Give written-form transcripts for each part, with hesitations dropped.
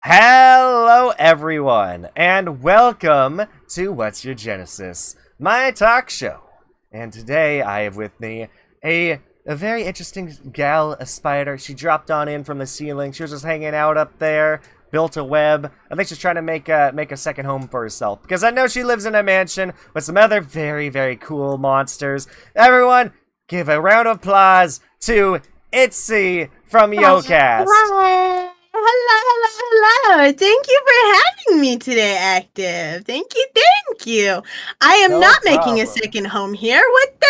Hello everyone, and welcome to What's Your Genesis, my talk show. And today I have with me a very interesting gal, a spider. She dropped on in from the ceiling. She was just hanging out up there, built a web. I think she's trying to make a second home for herself, because I know she lives in a mansion with some other very cool monsters. Everyone, give a round of applause to Itsi from Yokast. Hello. Thank you for having me today, Active. Thank you. I am No not problem. making a second home here. What the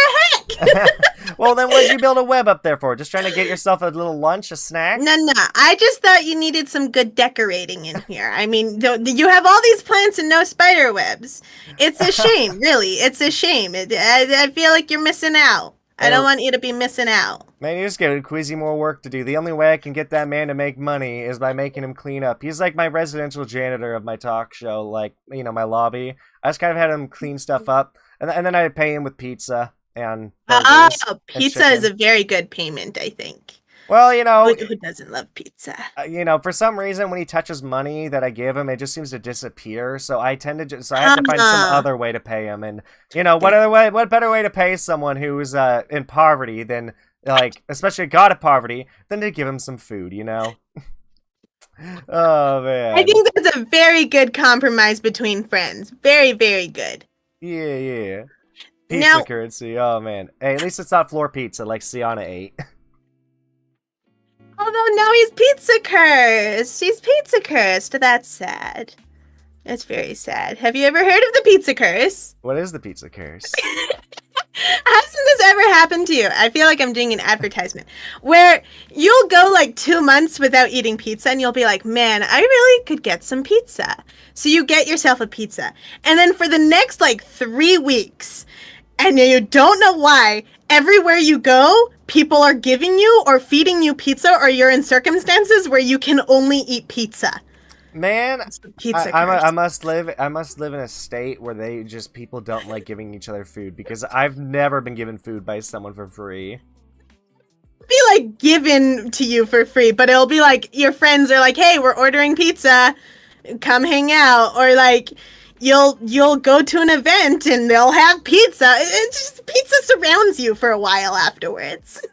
heck? Well, then what'd you build a web up there for? Just trying to get yourself a little lunch, a snack? No. I just thought you needed some good decorating in here. I mean, you have all these plants and no spider webs. It's a shame, really. It's a shame. I feel like you're missing out. I don't want you to be missing out. Man, you just give Quizzy more work to do. The only way I can get that man to make money is by making him clean up. He's like my residential janitor of my talk show, like, you know, my lobby. I just kind of had him clean stuff up, and then I pay him with pizza and burgers and pizza chicken. is a very good payment, I think. Well, you know, Who doesn't love pizza? for some reason, when he touches money that I give him, it just seems to disappear. So I tend to I have to find some other way to pay him. And what better way to pay someone who's in poverty than especially a god of poverty, than to give him some food, you know? Oh man, I think that's a very good compromise between friends. Very good. Yeah. Pizza currency. Oh man. Hey, at least it's not floor pizza like Sienna ate. Although now he's pizza cursed. He's pizza cursed. That's sad. That's very sad. Have you ever heard of the pizza curse? What is the pizza curse? Hasn't this ever happened to you? I feel like I'm doing an advertisement where you'll go like 2 months without eating pizza and you'll be like, man, I really could get some pizza. So you get yourself a pizza. And then for the next 3 weeks, and you don't know why, everywhere you go, people are giving you or feeding you pizza, or you're in circumstances where you can only eat pizza. Man, Pizza I must live in a state where people don't like giving each other food, because I've never been given food by someone for free. Be given to you for free, but it'll be your friends are like, hey, we're ordering pizza, come hang out, or you'll go to an event and they'll have pizza. It's just pizza surrounds you for a while afterwards.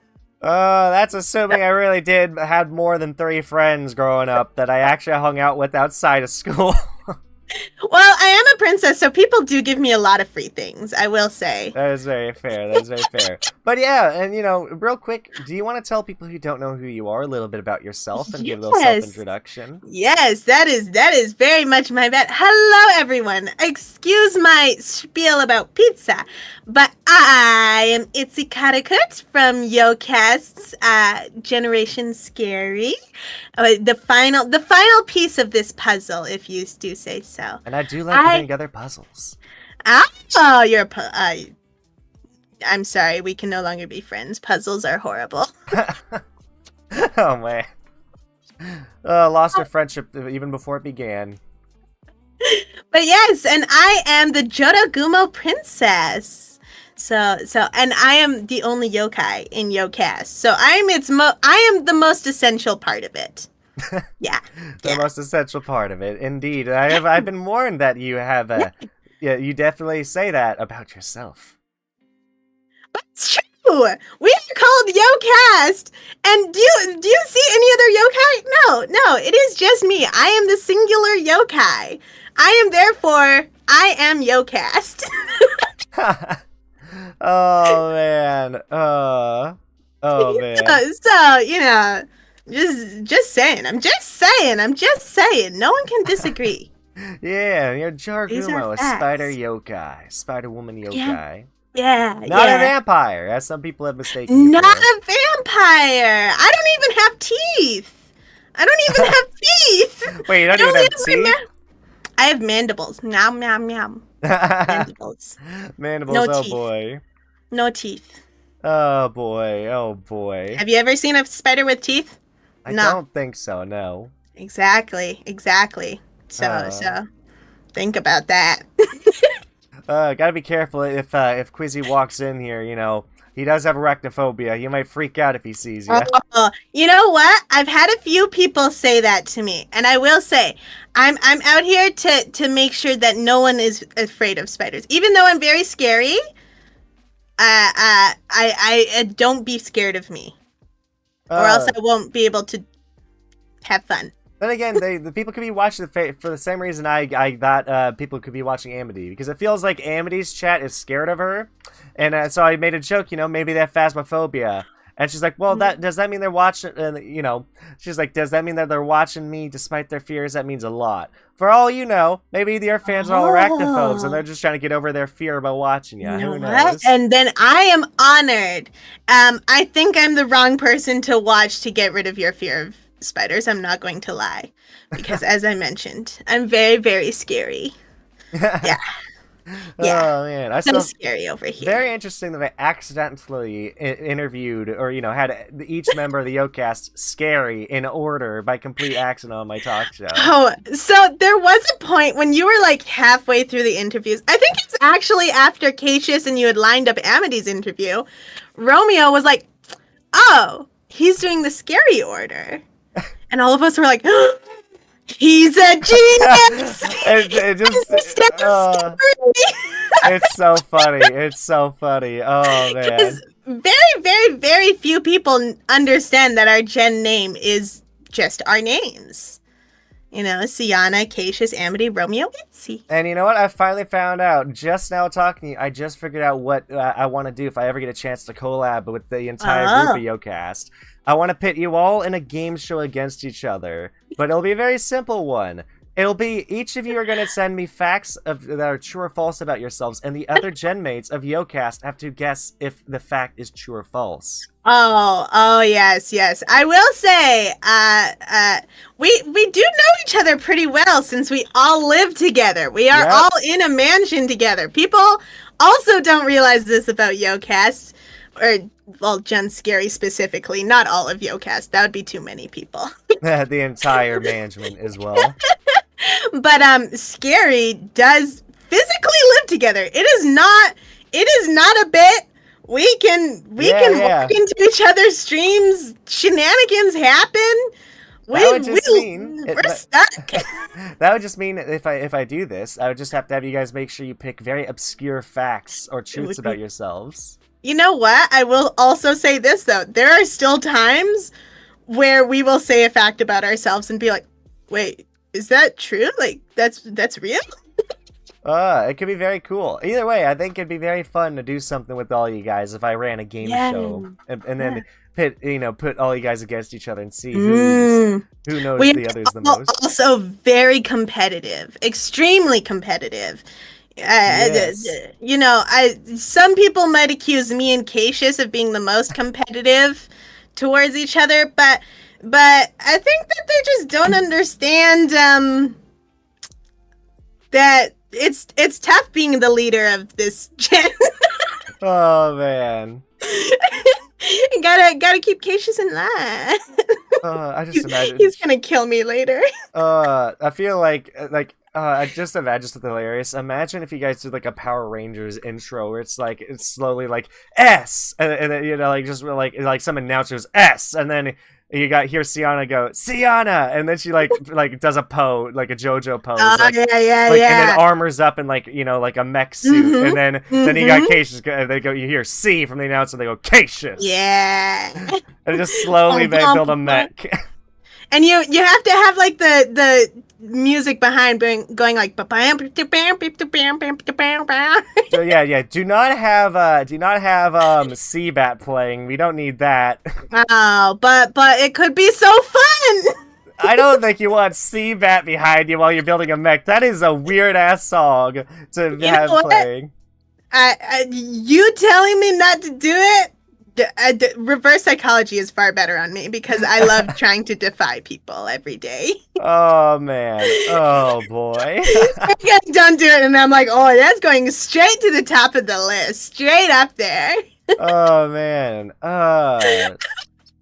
That's assuming I really had more than 3 friends growing up that I actually hung out with outside of school. Well, I am a princess, so people do give me a lot of free things, I will say. That is very fair. But yeah, and real quick, do you want to tell people who don't know who you are a little bit about yourself and give a little self-introduction? Yes, that is very much my bet. Hello, everyone. Excuse my spiel about pizza, but I am Itsi from Yokast's Generation Scary. The final piece of this puzzle, if you do say so. And I do like putting together puzzles. Oh, I'm sorry, we can no longer be friends. Puzzles are horrible. Oh man. Lost our friendship even before it began. But yes, and I am the Jorogumo princess. So, and I am the only yokai in Yokast. So I am the most essential part of it. Yeah. The most essential part of it, indeed. I've been warned that you have you definitely say that about yourself. It's true. We are called Yokast. And do you see any other yokai? No, it is just me. I am the singular yokai. I am Yokast. Oh man. Oh man. So, just saying. I'm just saying. No one can disagree. Yeah, you're Jorogumo, a spider yokai. Spider woman yokai. Yeah. Not a vampire, as some people have mistaken you Not for. a vampire. I don't even have teeth. Wait, you don't even have teeth? I have mandibles. Nom. Mandibles. Mandibles, No oh teeth. boy. No teeth. Oh boy. Have you ever seen a spider with teeth? I don't think so, no. Exactly. So think about that. Gotta be careful if Quizzy walks in here, He does have arachnophobia. He might freak out if he sees you. Oh, you know what? I've had a few people say that to me, and I will say, I'm out here to make sure that no one is afraid of spiders. Even though I'm very scary, I don't be scared of me, or else I won't be able to have fun. Then again, the people could be watching for the same reason I thought people could be watching Amity, because it feels like Amity's chat is scared of her, and so I made a joke, maybe they have phasmophobia, and she's like, well, does that mean they're watching? She's like, does that mean that they're watching me despite their fears? That means a lot. For all you know, maybe your fans are all arachnophobes, and they're just trying to get over their fear about watching you. Who knows? And then I am honored. I think I'm the wrong person to watch to get rid of your fear of spiders. I'm not going to lie, because as I mentioned, I'm very, very scary. Yeah. Oh man, so scary over here. Very interesting that I accidentally interviewed, or had each member of the Yokast scary in order by complete accident on my talk show. Oh, so there was a point when you were like halfway through the interviews. I think it's actually after Cassius and you had lined up Amity's interview. Romeo was like, "Oh, he's doing the scary order." And all of us were like, oh, he's a genius! It's so funny. It's so funny. Oh, man. Very, very, very few people understand that our gen name is just our names. Sienna, Cassius, Amity, Romeo, Itsi. And you know what? I finally found out, just now talking to you, I just figured out what I want to do if I ever get a chance to collab with the entire group of Yokast. I want to pit you all in a game show against each other, but it'll be a very simple one. It'll be, each of you are going to send me facts that are true or false about yourselves, and the other gen mates of Yokast have to guess if the fact is true or false. Oh, yes. I will say, we do know each other pretty well since we all live together. We are all in a mansion together. People also don't realize this about Yokast, or, well, Jen Scary specifically. Not all of Yokast. That would be too many people. The entire management as well. But Scary does physically live together. It is not a bit. We can walk into each other's streams. Shenanigans happen. We're stuck. That would just mean if I do this, I would just have to have you guys make sure you pick very obscure facts or truths about yourselves. You know what? I will also say this though. There are still times where we will say a fact about ourselves and be like, "Wait, is that true? Like that's real?" It could be very cool. Either way, I think it'd be very fun to do something with all you guys if I ran a game show and then put all you guys against each other and see who knows the others the most. Also very competitive, extremely competitive. Yes. Some people might accuse me and Cassius of being the most competitive towards each other, but I think that they just don't understand that it's tough being the leader of this gen. Oh man. gotta keep Cassius in line. I just imagine he's gonna kill me later. I feel like I just imagine something hilarious. Imagine if you guys did like a Power Rangers intro where it's slowly like S, and then just like some announcers S, and then you hear Sienna go Sienna, and then she like does a pose, like a JoJo pose. And then armors up in like a mech suit, and then you got Cassius. You hear C from the announcer. They go Cassius. Yeah. And just slowly build a mech. And you have to have like the music behind going like so yeah. Do not have Seabat playing. We don't need that. Oh, but it could be so fun. I don't think you want Seabat behind you while you're building a mech. That is a weird ass song to have playing. You telling me not to do it? Reverse psychology is far better on me because I love trying to defy people every day. Oh man. Oh boy. Don't do it, and I'm like, oh, that's going straight to the top of the list, straight up there. Oh man.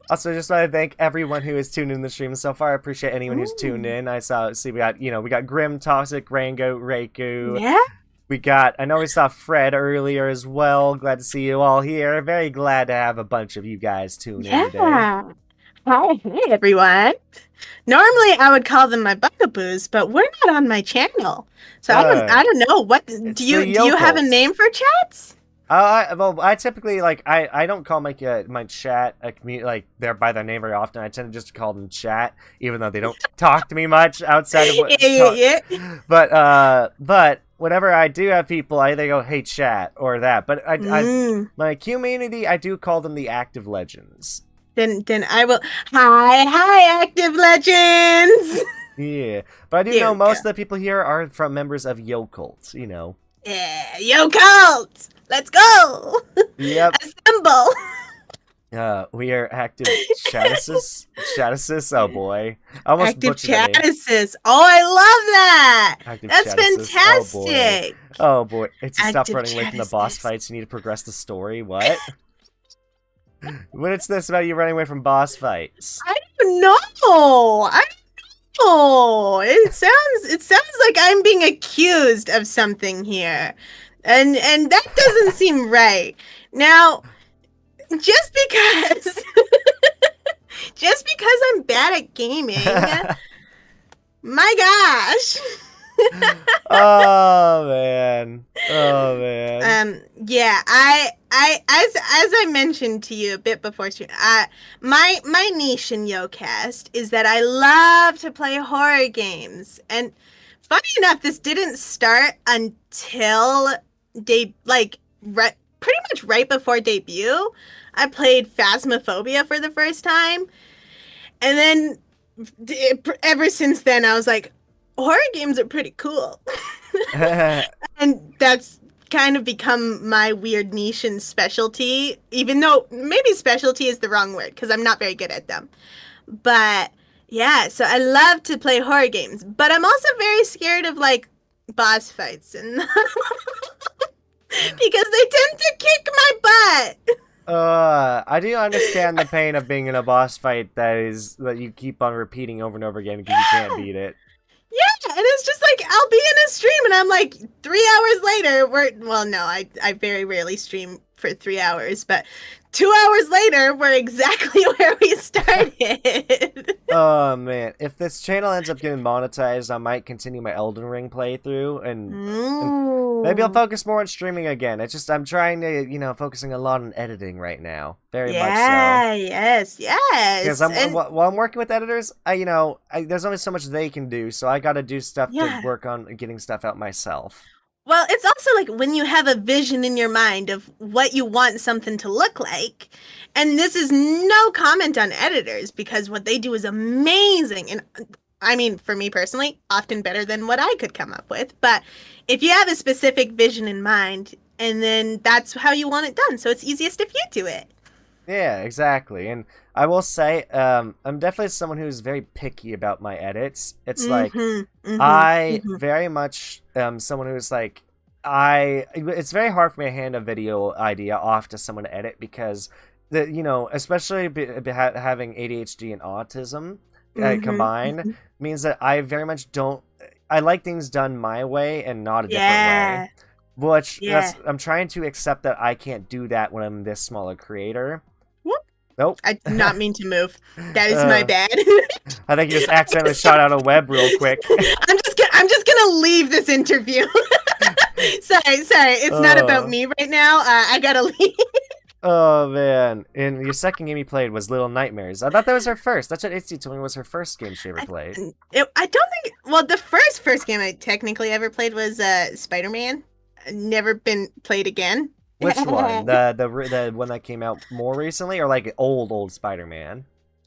Also, just want to thank everyone who has tuned in the stream so far. I appreciate anyone who's tuned in. We got Grim, Toxic, Rango, Reiku. Yeah. I know we saw Fred earlier as well. Glad to see you all here. Very glad to have a bunch of you guys tune in today. Yeah. Hi, hey everyone. Normally I would call them my bugaboos, but we're not on my channel. So I don't know. What do you have a name for chats? I typically I don't call my chat a community like they're by their name very often. I tend to just call them chat, even though they don't talk to me much outside of what. Yeah. But whenever I do have people, I either go hey chat or that. But my community, I do call them the active legends. Then I will. Hi, active legends. Yeah, but I do know most of the people here are from members of Yokast. You know. Yeah, Yokast. Let's go! Yep. Assemble! We are active Chatisis? Chatisis? Oh boy. I almost active butchered that name. Chatisis. Oh, I love that! Active That's Chatisis. fantastic! Oh boy. It's to stop Active running away from the boss fights. You need to progress the story. What? What is this about you running away from boss fights? I don't know! It sounds like I'm being accused of something here. And that doesn't seem right. Now, just because I'm bad at gaming, my gosh. Oh man. Yeah, I as I mentioned to you a bit before, my niche in Yokast is that I love to play horror games. And funny enough, this didn't start until pretty much right before debut. I played Phasmophobia for the first time, and then ever since then I was like, horror games are pretty cool. And that's kind of become my weird niche and specialty, even though maybe specialty is the wrong word because I'm not very good at them. But yeah, so I love to play horror games, but I'm also very scared of like boss fights and because they tend to kick my butt. I do understand the pain of being in a boss fight that you keep on repeating over and over again because you can't beat it. Yeah, and it's just like I'll be in a stream and I'm like 3 hours later I very rarely stream for 3 hours, but 2 hours later we're exactly where we started. Oh man, if this channel ends up getting monetized, I might continue my Elden Ring playthrough and maybe I'll focus more on streaming again. It's just I'm trying to, focusing a lot on editing right now. Very much so. Yes. Because while I'm working with editors, there's only so much they can do, so I got to do stuff to work on getting stuff out myself. Well, it's also like when you have a vision in your mind of what you want something to look like. And this is no comment on editors because what they do is amazing. And I mean, for me personally, often better than what I could come up with. But if you have a specific vision in mind, and then that's how you want it done. So it's easiest if you do it. Yeah, exactly. And I will say, I'm definitely someone who's very picky about my edits. It's I very much am someone who's like, it's very hard for me to hand a video idea off to someone to edit because, especially having ADHD and autism combined means that I very much I like things done my way and not a different way. Which I'm trying to accept that I can't do that when I'm this small a creator. Nope. I did not mean to move. That is my bad. I think you just accidentally shot out a web real quick. I'm just gonna leave this interview. Sorry. It's not about me right now. I gotta leave. Oh man! And your second game you played was Little Nightmares. I thought that was her first. That's what Itsi told me was her first game she ever played. I don't think. Well, the first game I technically ever played was Spider-Man. Never been played again. Which one? The one that came out more recently, or like old Spider-Man?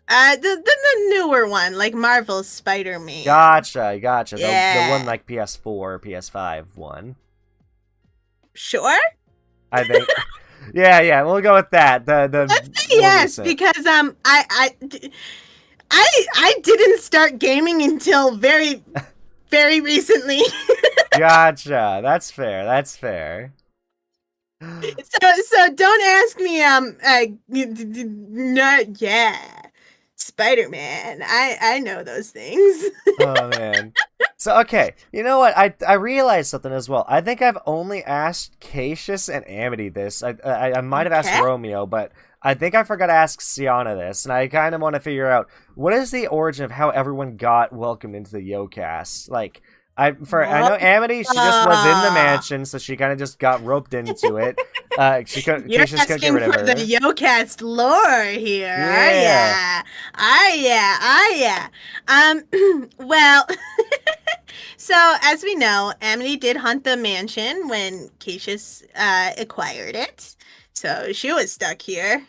The newer one, like Marvel's Spider-Man. Gotcha. Yeah. The one like PS4 or PS5 one. Sure. I think. Yeah, we'll go with that. Let's say yes, because I didn't start gaming until very, very recently. Gotcha. That's fair. So don't ask me. No, yeah. Spider-Man. I know those things. Oh man. So okay, you know what? I realized something as well. I think I've only asked Cassius and Amity this. I might have asked Okay. Romeo, but I think I forgot to ask Sienna this, and I kind of want to figure out what is the origin of how everyone got welcomed into the Yokast. Like, I know Amity, she just was in the mansion, so she kind of just got roped into it. You're Cassius couldn't get asking rid of for the her. Yokast lore here, are Yeah. ya? Well, so as we know, Amity did hunt the mansion when Cassius acquired it. So she was stuck here.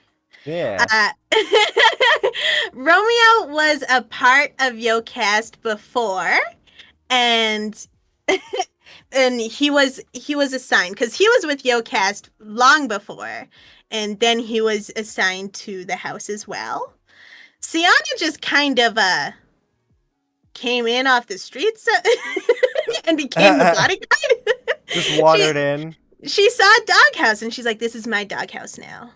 Yeah. Uh, Romeo was a part of Yokast before, and and he was assigned because he was with Yokast long before, and then he was assigned to the house as well. Sienna just kind of came in off the streets and became the bodyguard. Just wandered in. She saw a doghouse and she's like, "This is my doghouse now.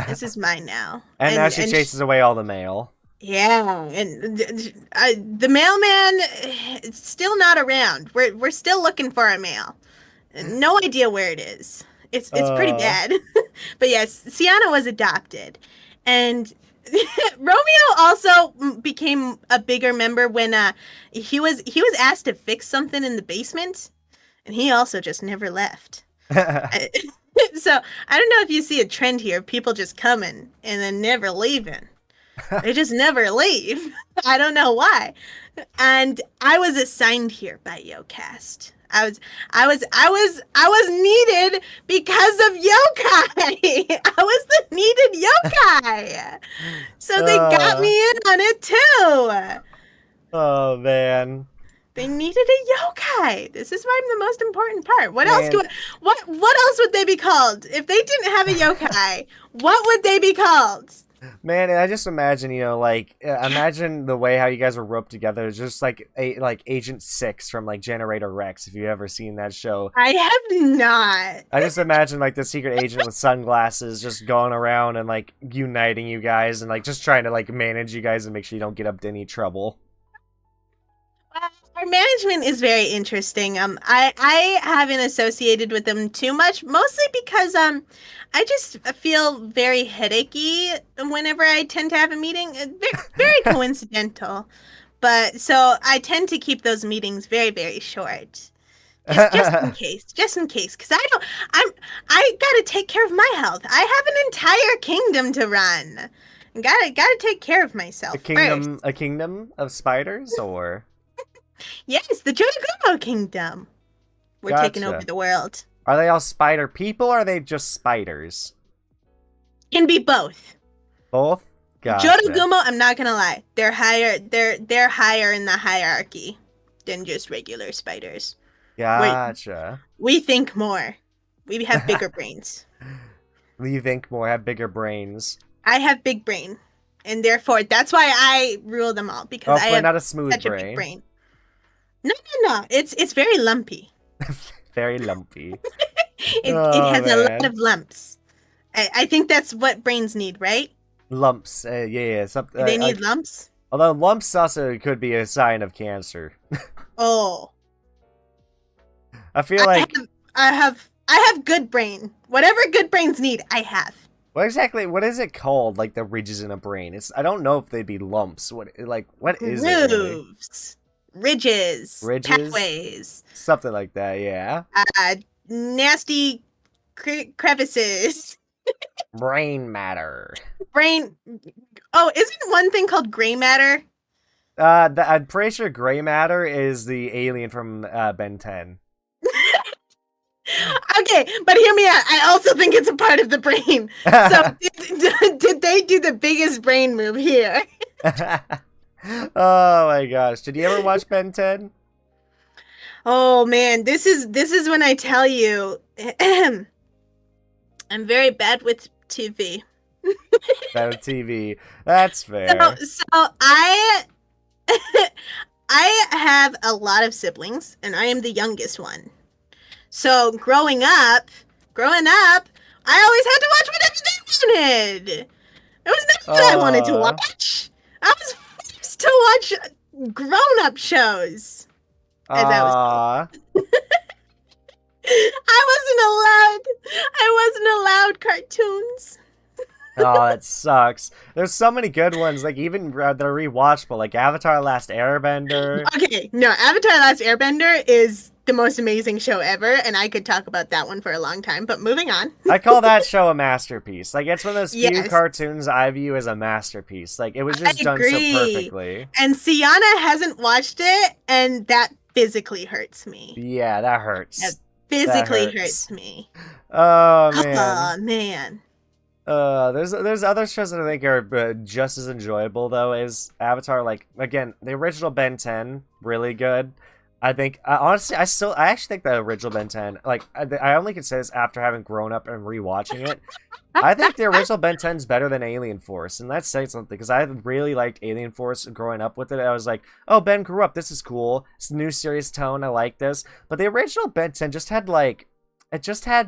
This is mine now." And now she chases away all the mail. Yeah, and the mailman is still not around. We're still looking for a mail. No idea where it is. It's pretty bad. But yes, Sienna was adopted, and Romeo also became a bigger member when he was asked to fix something in the basement, and he also just never left. So I don't know if you see a trend here of people just coming and then never leaving. They just never leave. I don't know why. And I was assigned here by Yokast. I was needed because of yokai. I was the needed yokai. So they got me in on it too. Oh man. They needed a yokai. This is why I'm the most important part. What else what else would they be called? If they didn't have a yokai, what would they be called? Man, and I just imagine, imagine the way how you guys were roped together. It's just like Agent 6 from like Generator Rex, if you've ever seen that show. I have not. I just imagine like the secret agent with sunglasses just going around and like uniting you guys and like just trying to like manage you guys and make sure you don't get up to any trouble. Our management is very interesting. I haven't associated with them too much, mostly because I just feel very headachy whenever I tend to have a meeting. Very coincidental, but so I tend to keep those meetings very, very short, just in case, because I gotta take care of my health. I have an entire kingdom to run. Gotta take care of myself. A kingdom of spiders, or? Yes, the Jorogumo kingdom. We're taking over the world. Are they all spider people, or are they just spiders? Can be both. Both? Gotcha. Jorogumo, I'm not gonna lie, they're higher. They're higher in the hierarchy than just regular spiders. Gotcha. We think more. We have bigger brains. You think more, have bigger brains. I have big brain, and therefore that's why I rule them all, because I have not a smooth such brain. a big brain. No. It's very lumpy. Very lumpy. It has a lot of lumps. I think that's what brains need, right? Lumps. Yeah. They need lumps. Although lumps also could be a sign of cancer. Oh. I feel like I have good brain. Whatever good brains need, I have. what is it called? Like the ridges in a brain. I don't know if they'd be lumps. What is it? Grooves. Ridges, pathways, something like that. Yeah. Nasty crevices. Brain matter. Brain. Oh, isn't one thing called gray matter? I'm pretty sure gray matter is the alien from Ben 10. Okay, but hear me out. I also think it's a part of the brain. So did they do the biggest brain move here? Oh my gosh. Did you ever watch Ben 10? Oh man, this is when I tell you I'm very bad with TV. Bad with TV. That's fair. So I I have a lot of siblings and I am the youngest one. So growing up, I always had to watch whatever they wanted. There was nothing that I wanted to watch. I was forced to watch grown-up shows. As I was told. I wasn't allowed cartoons. Oh, that sucks. There's so many good ones, like even that are rewatchable, like Avatar: Last Airbender. Okay, no, Avatar: Last Airbender is the most amazing show ever, and I could talk about that one for a long time, but moving on. I call that show a masterpiece. Like, it's one of those few Yes. cartoons I view as a masterpiece. Like, it was just done so perfectly. And Sienna hasn't watched it, and that physically hurts me. Yeah, that hurts. That physically That hurts. hurts me. Oh, man. Oh, man. There's other shows that I think are just as enjoyable though as Avatar. Like, again, the original Ben 10, really good. I think honestly, I actually think the original Ben 10, like I only can say this after having grown up and rewatching it. I think the original Ben 10 is better than Alien Force, and that's saying something because I really liked Alien Force growing up with it. I was like, oh, Ben grew up. This is cool. It's a new serious tone. I like this. But the original Ben 10 just had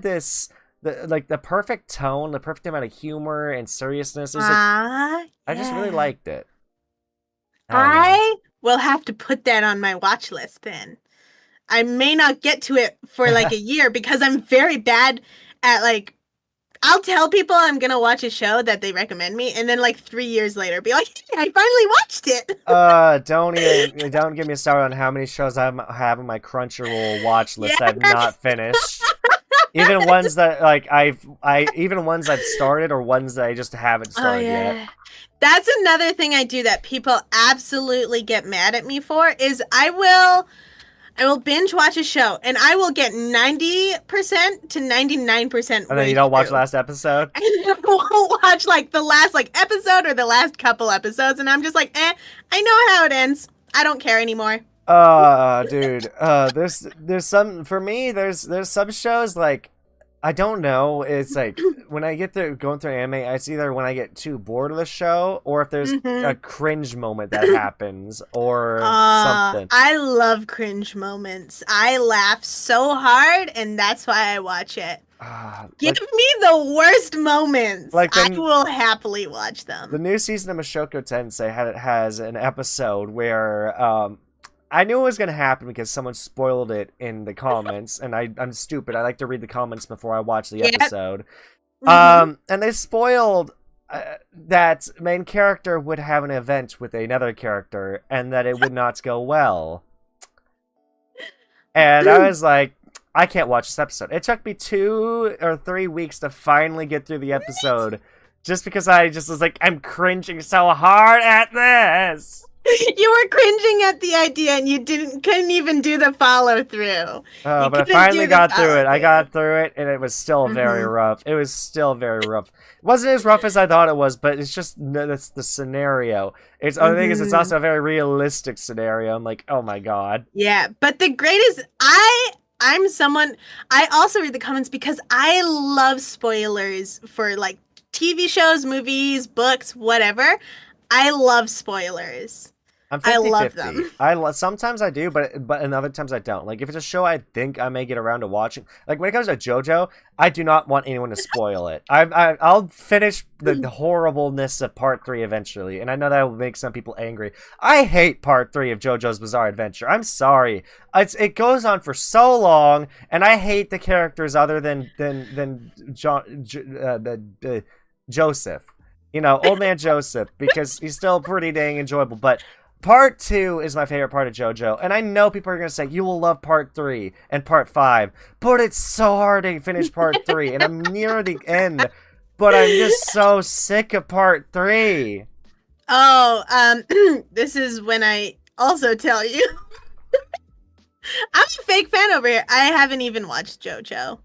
this. The perfect tone, the perfect amount of humor and seriousness. It was like, I just really liked it. I will have to put that on my watch list then. I may not get to it for like a year because I'm very bad at like, I'll tell people I'm gonna watch a show that they recommend me, and then like 3 years later, be like, hey, I finally watched it. Don't get me started on how many shows I have on my Crunchyroll watch list that I've not finished. Even ones that like even ones I've started or ones that I just haven't started yet. That's another thing I do that people absolutely get mad at me for is I will binge watch a show and I will get 90% to 99%. And then you don't watch the last episode? And I won't watch like the last like episode or the last couple episodes, and I'm just like, I know how it ends. I don't care anymore. Dude, there's some, for me, there's some shows, like, I don't know, it's like, when I get through going through anime, it's either when I get too bored of the show, or if there's a cringe moment that happens, or something. I love cringe moments. I laugh so hard, and that's why I watch it. Give me the worst moments. I will happily watch them. The new season of Mushoku Tensei has an episode where, I knew it was going to happen because someone spoiled it in the comments, and I'm stupid. I like to read the comments before I watch the episode. And they spoiled that main character would have an event with another character, and that it would not go well. And I was like, I can't watch this episode. It took me 2 or 3 weeks to finally get through the episode, just because I just was like, I'm cringing so hard at this. You were cringing at the idea, and you couldn't even do the follow through. Oh, but I finally got through it. I got through it, and it was still very rough. It was still very rough. It wasn't as rough as I thought it was, but it's just that's the scenario. It's other thing is it's also a very realistic scenario. I'm like, oh my god. Yeah, but the greatest I'm someone I also read the comments because I love spoilers for like TV shows, movies, books, whatever. I love spoilers. I'm 50-50. I love them. Sometimes I do, but and other times I don't. Like, if it's a show I think I may get around to watching, like when it comes to JoJo, I do not want anyone to spoil it. I'll finish the horribleness of Part 3 eventually, and I know that will make some people angry. I hate Part 3 of JoJo's Bizarre Adventure. I'm sorry. It goes on for so long, and I hate the characters other than Joseph. You know, old man Joseph, because he's still pretty dang enjoyable. But Part 2 is my favorite part of JoJo. And I know people are going to say, you will love Part 3 and Part 5. But it's so hard to finish Part 3. And I'm near the end. But I'm just so sick of Part 3. Oh, this is when I also tell you. I'm a fake fan over here. I haven't even watched JoJo.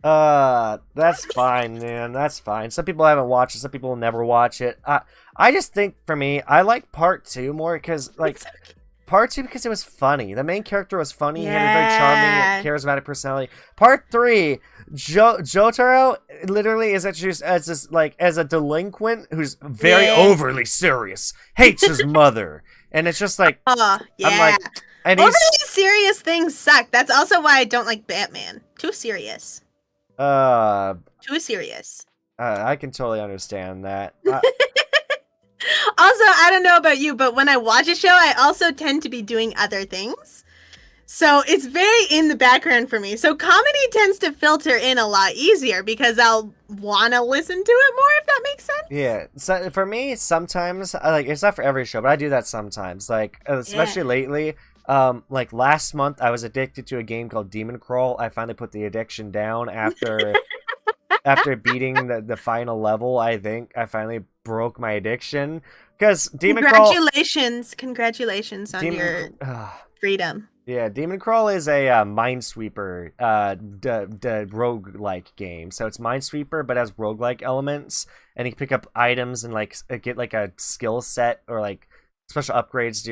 That's fine, man. That's fine. Some people haven't watched it. Some people will never watch it. I just think, for me, I like Part 2 more because, like, Part 2 because it was funny. The main character was funny. He had a very charming, charismatic personality. Part 3, Jotaro literally is introduced as this, like, as a delinquent who's very overly serious, hates his mother, and it's just like, I'm like, and overly serious things suck. That's also why I don't like Batman. Too serious. Too serious. I can totally understand that. Also, I don't know about you, but when I watch a show, I also tend to be doing other things. So it's very in the background for me. So comedy tends to filter in a lot easier because I'll want to listen to it more, if that makes sense. Yeah, so for me, sometimes like it's not for every show, but I do that sometimes. Like especially lately, like last month, I was addicted to a game called Demon Crawl. I finally put the addiction down after after beating the final level. I think I finally broke my addiction because Congratulations on your freedom. Yeah, Demon Crawl is a Minesweeper, roguelike game. So it's Minesweeper, but has roguelike elements, and you can pick up items and like get like a skill set or like special upgrades to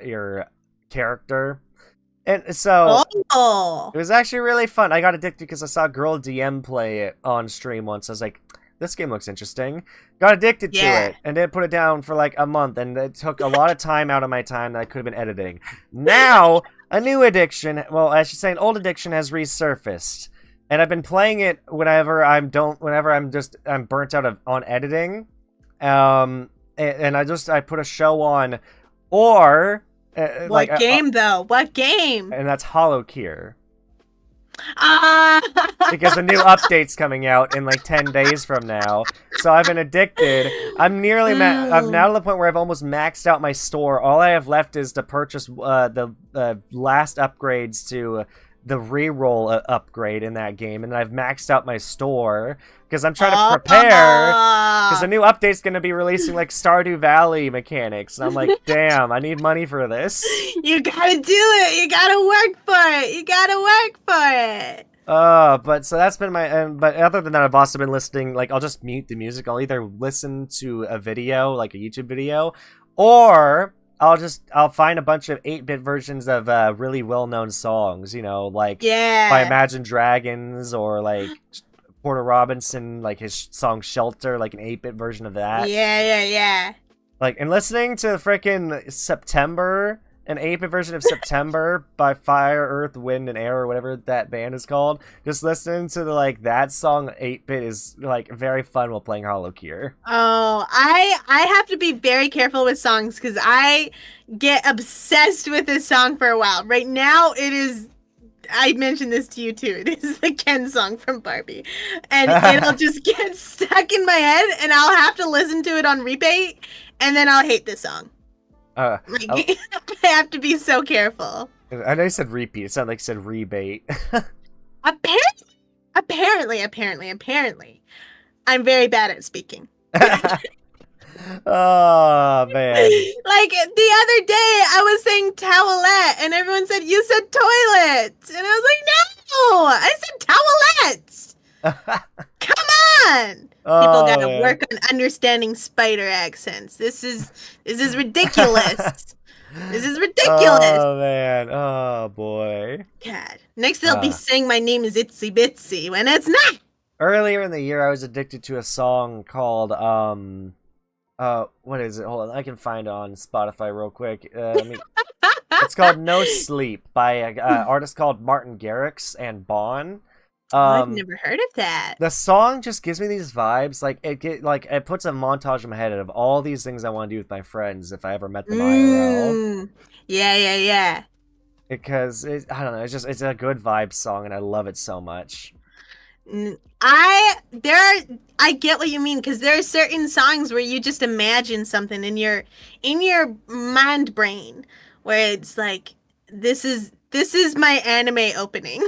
your character. And so it was actually really fun. I got addicted because I saw a girl DM play it on stream once. I was like, this game looks interesting. Got addicted to it and then put it down for like a month, and it took a lot of time out of my time that I could have been editing. Now a new addiction, well, I should say an old addiction, has resurfaced, and I've been playing it whenever I'm burnt out on editing, and I put a show on, or what game though? What game? And that's Hollow Cure. Because the new update's coming out in like 10 days from now. So I've been addicted. I'm nearly I'm now to the point where I've almost maxed out my store. All I have left is to purchase the last upgrades to the reroll upgrade in that game, and then I've maxed out my store because I'm trying to prepare because the new update's going to be releasing like Stardew Valley mechanics, and I'm like, damn, I need money for this. You gotta do it. You gotta work for it. You gotta work for it. But so that's been my, but other than that, I've also been listening, like, I'll just mute the music. I'll either listen to a video, like a YouTube video, or I'll find a bunch of 8-bit versions of really well-known songs, you know, like by Imagine Dragons, or like Porter Robinson, like his song Shelter, like an 8-bit version of that. Yeah. Like, and listening to frickin' September, an 8-bit version of September by Fire, Earth, Wind, and Air, or whatever that band is called. Just listening to that song 8-bit is like very fun while playing Hollow Cure. Oh, I have to be very careful with songs because I get obsessed with this song for a while. Right now, it is. I mentioned this to you too. It is the Ken song from Barbie, and it'll just get stuck in my head, and I'll have to listen to it on repeat, and then I'll hate this song. I have to be so careful. I know you said repeat. It sounded like you said rebate. Apparently, I'm very bad at speaking. Oh, man. Like, the other day, I was saying towelette, and everyone said, you said toilet. And I was like, no! I said towelette! Come on! People gotta work on understanding spider accents. This is ridiculous. This is ridiculous. Oh, man. Oh, boy. God. Next they'll be saying my name is Itsi Bitsy, when it's not! Earlier in the year, I was addicted to a song called, what is it? Hold on, I can find it on Spotify real quick. It's called No Sleep by an artist called Martin Garrix and Bon. I've never heard of that. The song just gives me these vibes. Like it puts a montage in my head of all these things I want to do with my friends if I ever met them IRL. Yeah. Because I don't know, it's a good vibe song, and I love it so much. I get what you mean, because there are certain songs where you just imagine something in your mind brain where it's like, this is my anime opening.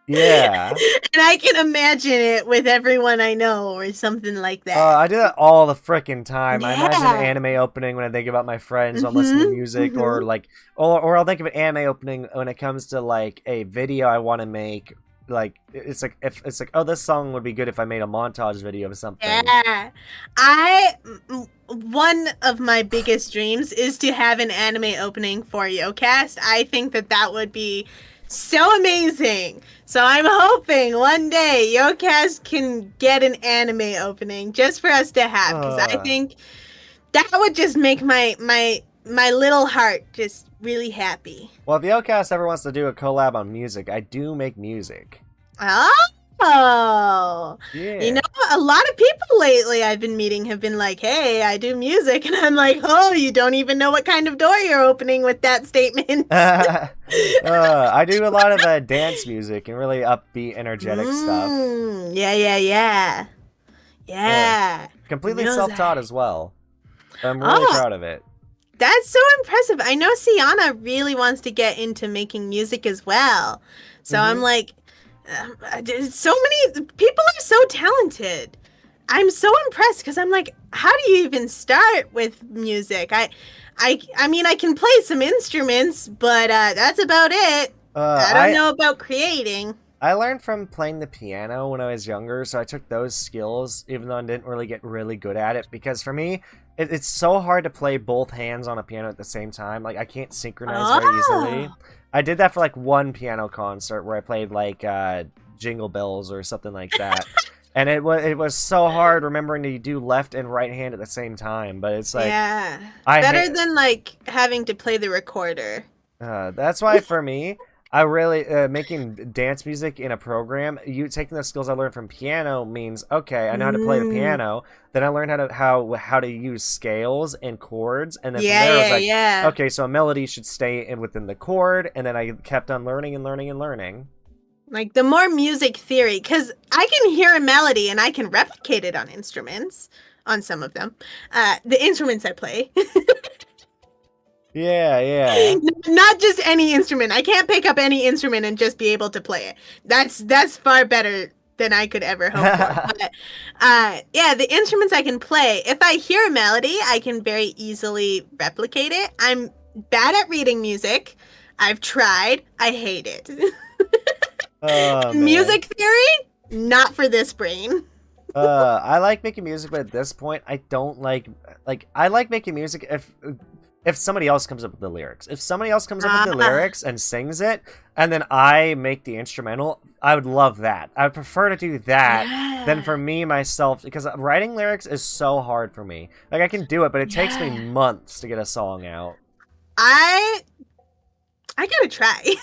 Yeah. And I can imagine it with everyone I know or something like that. I do that all the frickin' time. Yeah. I imagine an anime opening when I think about my friends, I'm listening to music, or I'll think of an anime opening when it comes to like a video I want to make. Like it's like oh, this song would be good if I made a montage video of something. Yeah, one of my biggest dreams is to have an anime opening for Yokast. I think that would be so amazing. So I'm hoping one day Yokast can get an anime opening just for us to have, because I think that would just make my little heart just really happy. Well, if Yokast ever wants to do a collab on music, I do make music. Oh, you know, Yeah. a lot of people lately I've been meeting have been like, "Hey, I do music," and I'm like, "Oh, you don't even know what kind of door you're opening with that statement." I do a lot of dance music and really upbeat, energetic stuff. Yeah, yeah, yeah, Uh, yeah. Completely Music. self-taught as well. I'm really Oh, proud of it. that's so impressive. I know Sienna really wants to get into making music as well. So I'm Hmm. like, so many people are so talented. I'm so impressed because I'm like, how do you even start with music? I mean, I can play some instruments, but that's about it. I don't I know about creating. I learned from playing the piano when I was younger, so I took those skills, even though I didn't really get really good at it. Because for me, it's so hard to play both hands on a piano at the same time. Like, I can't synchronize very easily. Oh, I did that for like one piano concert where I played like Jingle Bells or something like that. And it was so hard remembering to do left and right hand at the same time. But it's like yeah. I Better ha- than like having to play the recorder. That's why for me, I really making dance music in a program. You taking the skills I learned from piano means okay. I know how to play the Mm. piano. Then I learned how to use scales and chords, and then from Yeah, there I was yeah, like, yeah. okay, so a melody should stay in within the chord, and then I kept on learning and learning and learning. Like the more music theory, because I can hear a melody and I can replicate it on instruments, on some of them. The instruments I play, Yeah, yeah. not just any instrument. I can't pick up any instrument and just be able to play it. That's far better than I could ever hope for. But yeah, the instruments I can play. If I hear a melody, I can very easily replicate it. I'm bad at reading music. I've tried. I hate it. Oh man. Music theory, not for this brain. I like making music, but at this point, I don't like I like making music if somebody else comes up with the lyrics. If somebody else comes up with the Ah, lyrics and sings it, and then I make the instrumental, I would love that. I would prefer to do that than yeah, for me myself because writing lyrics is so hard for me. Like I can do it, but it takes me yeah. months to get a song out. I I gotta try.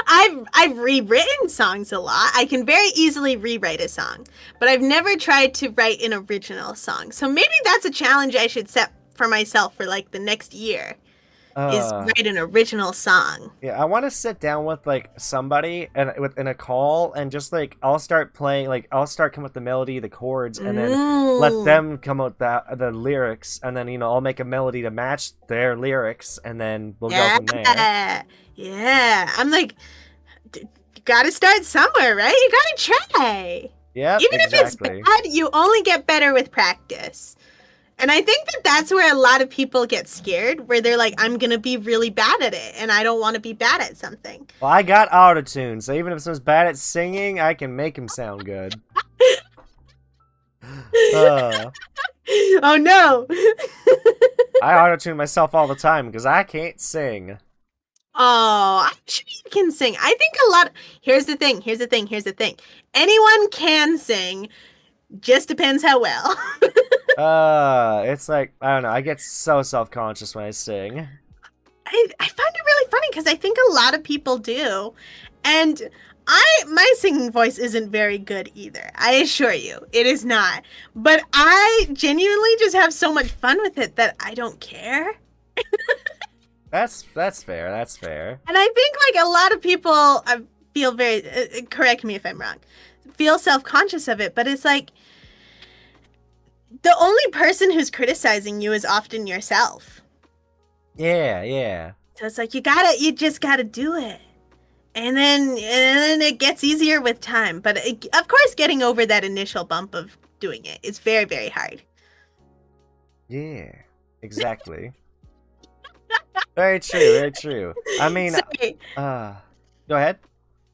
I've rewritten songs a lot. I can very easily rewrite a song, but I've never tried to write an original song. So maybe that's a challenge I should set for myself for like the next year is Uh write an original song. Yeah, I want to sit down with like somebody and in a call and just like I'll start playing like I'll start coming up with the melody, the chords, and then let Mm. them come up with the lyrics, and then I'll make a melody to match their lyrics, and then we'll go from there. Yeah. Yeah. I'm like, you gotta start somewhere, right? You gotta try. Yep, Even if it's exactly. bad, you only get better with practice. And I think that that's where a lot of people get scared, where they're like, I'm gonna be really bad at it, and I don't want to be bad at something. Well, I got autotune, so even if someone's bad at singing, I can make him sound good. Uh, Oh no. I autotune myself all the time because I can't sing. Oh, I'm sure you can sing. I think a lot. Here's the thing. Here's the thing. Here's the thing. Anyone can sing. Just depends how well. It's like I don't know. I get so self-conscious when I sing. I find it really funny because I think a lot of people do, and my singing voice isn't very good either. I assure you, it is not. But I genuinely just have so much fun with it that I don't care. That's fair. That's fair. And I think like a lot of people feel very correct me if I'm wrong, feel self-conscious of it, but it's like the only person who's criticizing you is often yourself. Yeah, yeah. So it's like you just gotta do it. And then it gets easier with time. But of course, getting over that initial bump of doing it is very, very hard. Yeah. Exactly. Very true, very true. I mean, Sorry. go ahead.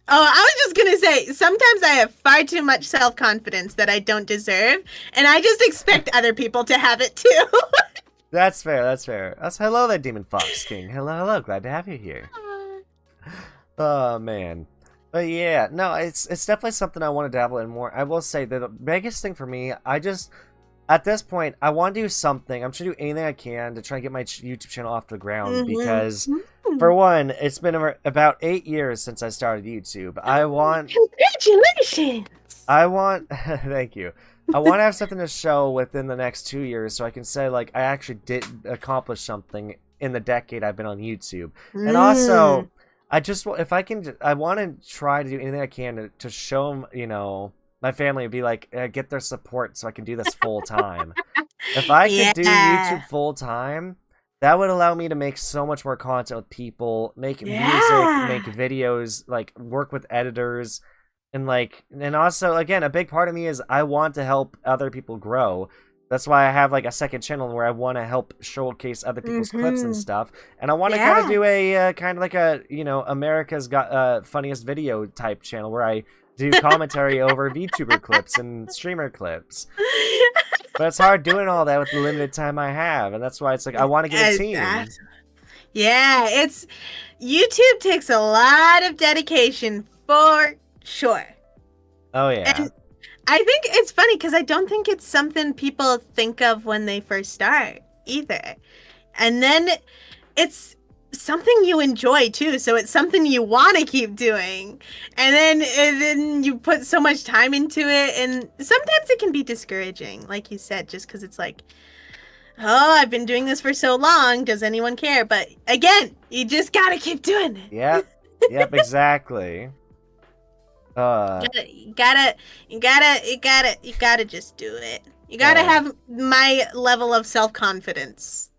Oh, I was just gonna say, sometimes I have far too much self-confidence that I don't deserve, and I just expect other people to have it too. That's fair, that's fair. Hello there, Demon Fox King. Hello, hello, glad to have you here. Oh man. But yeah, no, it's definitely something I want to dabble in more. I will say that the biggest thing for me, at this point, I want to do something. I'm trying to do anything I can to try and get my YouTube channel off the ground because, for one, it's been about 8 years since I started YouTube. Congratulations! Thank you. I want to have something to show within the next 2 years so I can say, like, I actually did accomplish something in the decade I've been on YouTube. And also, I want to try to do anything I can to show them, you know, my family would be like, get their support so I can do this full time. If I could do YouTube full time, that would allow me to make so much more content with people, make music, make videos, like work with editors, and also, again, a big part of me is I want to help other people grow. That's why I have like a second channel where I want to help showcase other people's clips and stuff, and I want to kind of do a kind of like a, you know, America's Got Funniest Video type channel where I do commentary over VTuber clips and streamer clips. But it's hard doing all that with the limited time I have, and that's why it's like I want to get a team. Yeah, YouTube takes a lot of dedication for sure. Oh yeah. And I think it's funny because I don't think it's something people think of when they first start either. And then it's something you enjoy too, so it's something you want to keep doing, and then you put so much time into it, and sometimes it can be discouraging, like you said, just because it's like, oh, I've been doing this for so long, does anyone care? But again, you just gotta keep doing it. Yep exactly. You gotta just do it. You gotta have my level of self-confidence.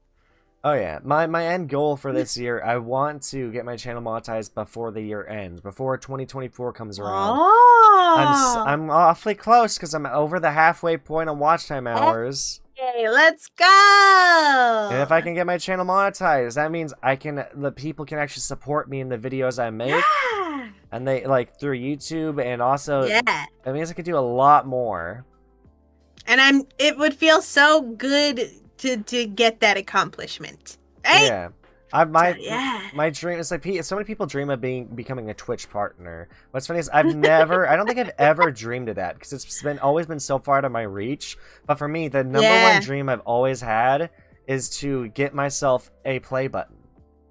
Oh yeah, my end goal for this year, I want to get my channel monetized before the year ends, before 2024 comes around. Oh! I'm awfully close because I'm over the halfway point on watch time hours. Okay, let's go! And if I can get my channel monetized, that means the people can actually support me in the videos I make. Yeah! And they, like, through YouTube, and also, yeah, that means I could do a lot more. And it would feel so good to get that accomplishment, right? Yeah. My dream is like, so many people dream of becoming a Twitch partner. What's funny is I don't think I've ever dreamed of that because it's always been so far out of my reach. But for me, the number one dream I've always had is to get myself a play button,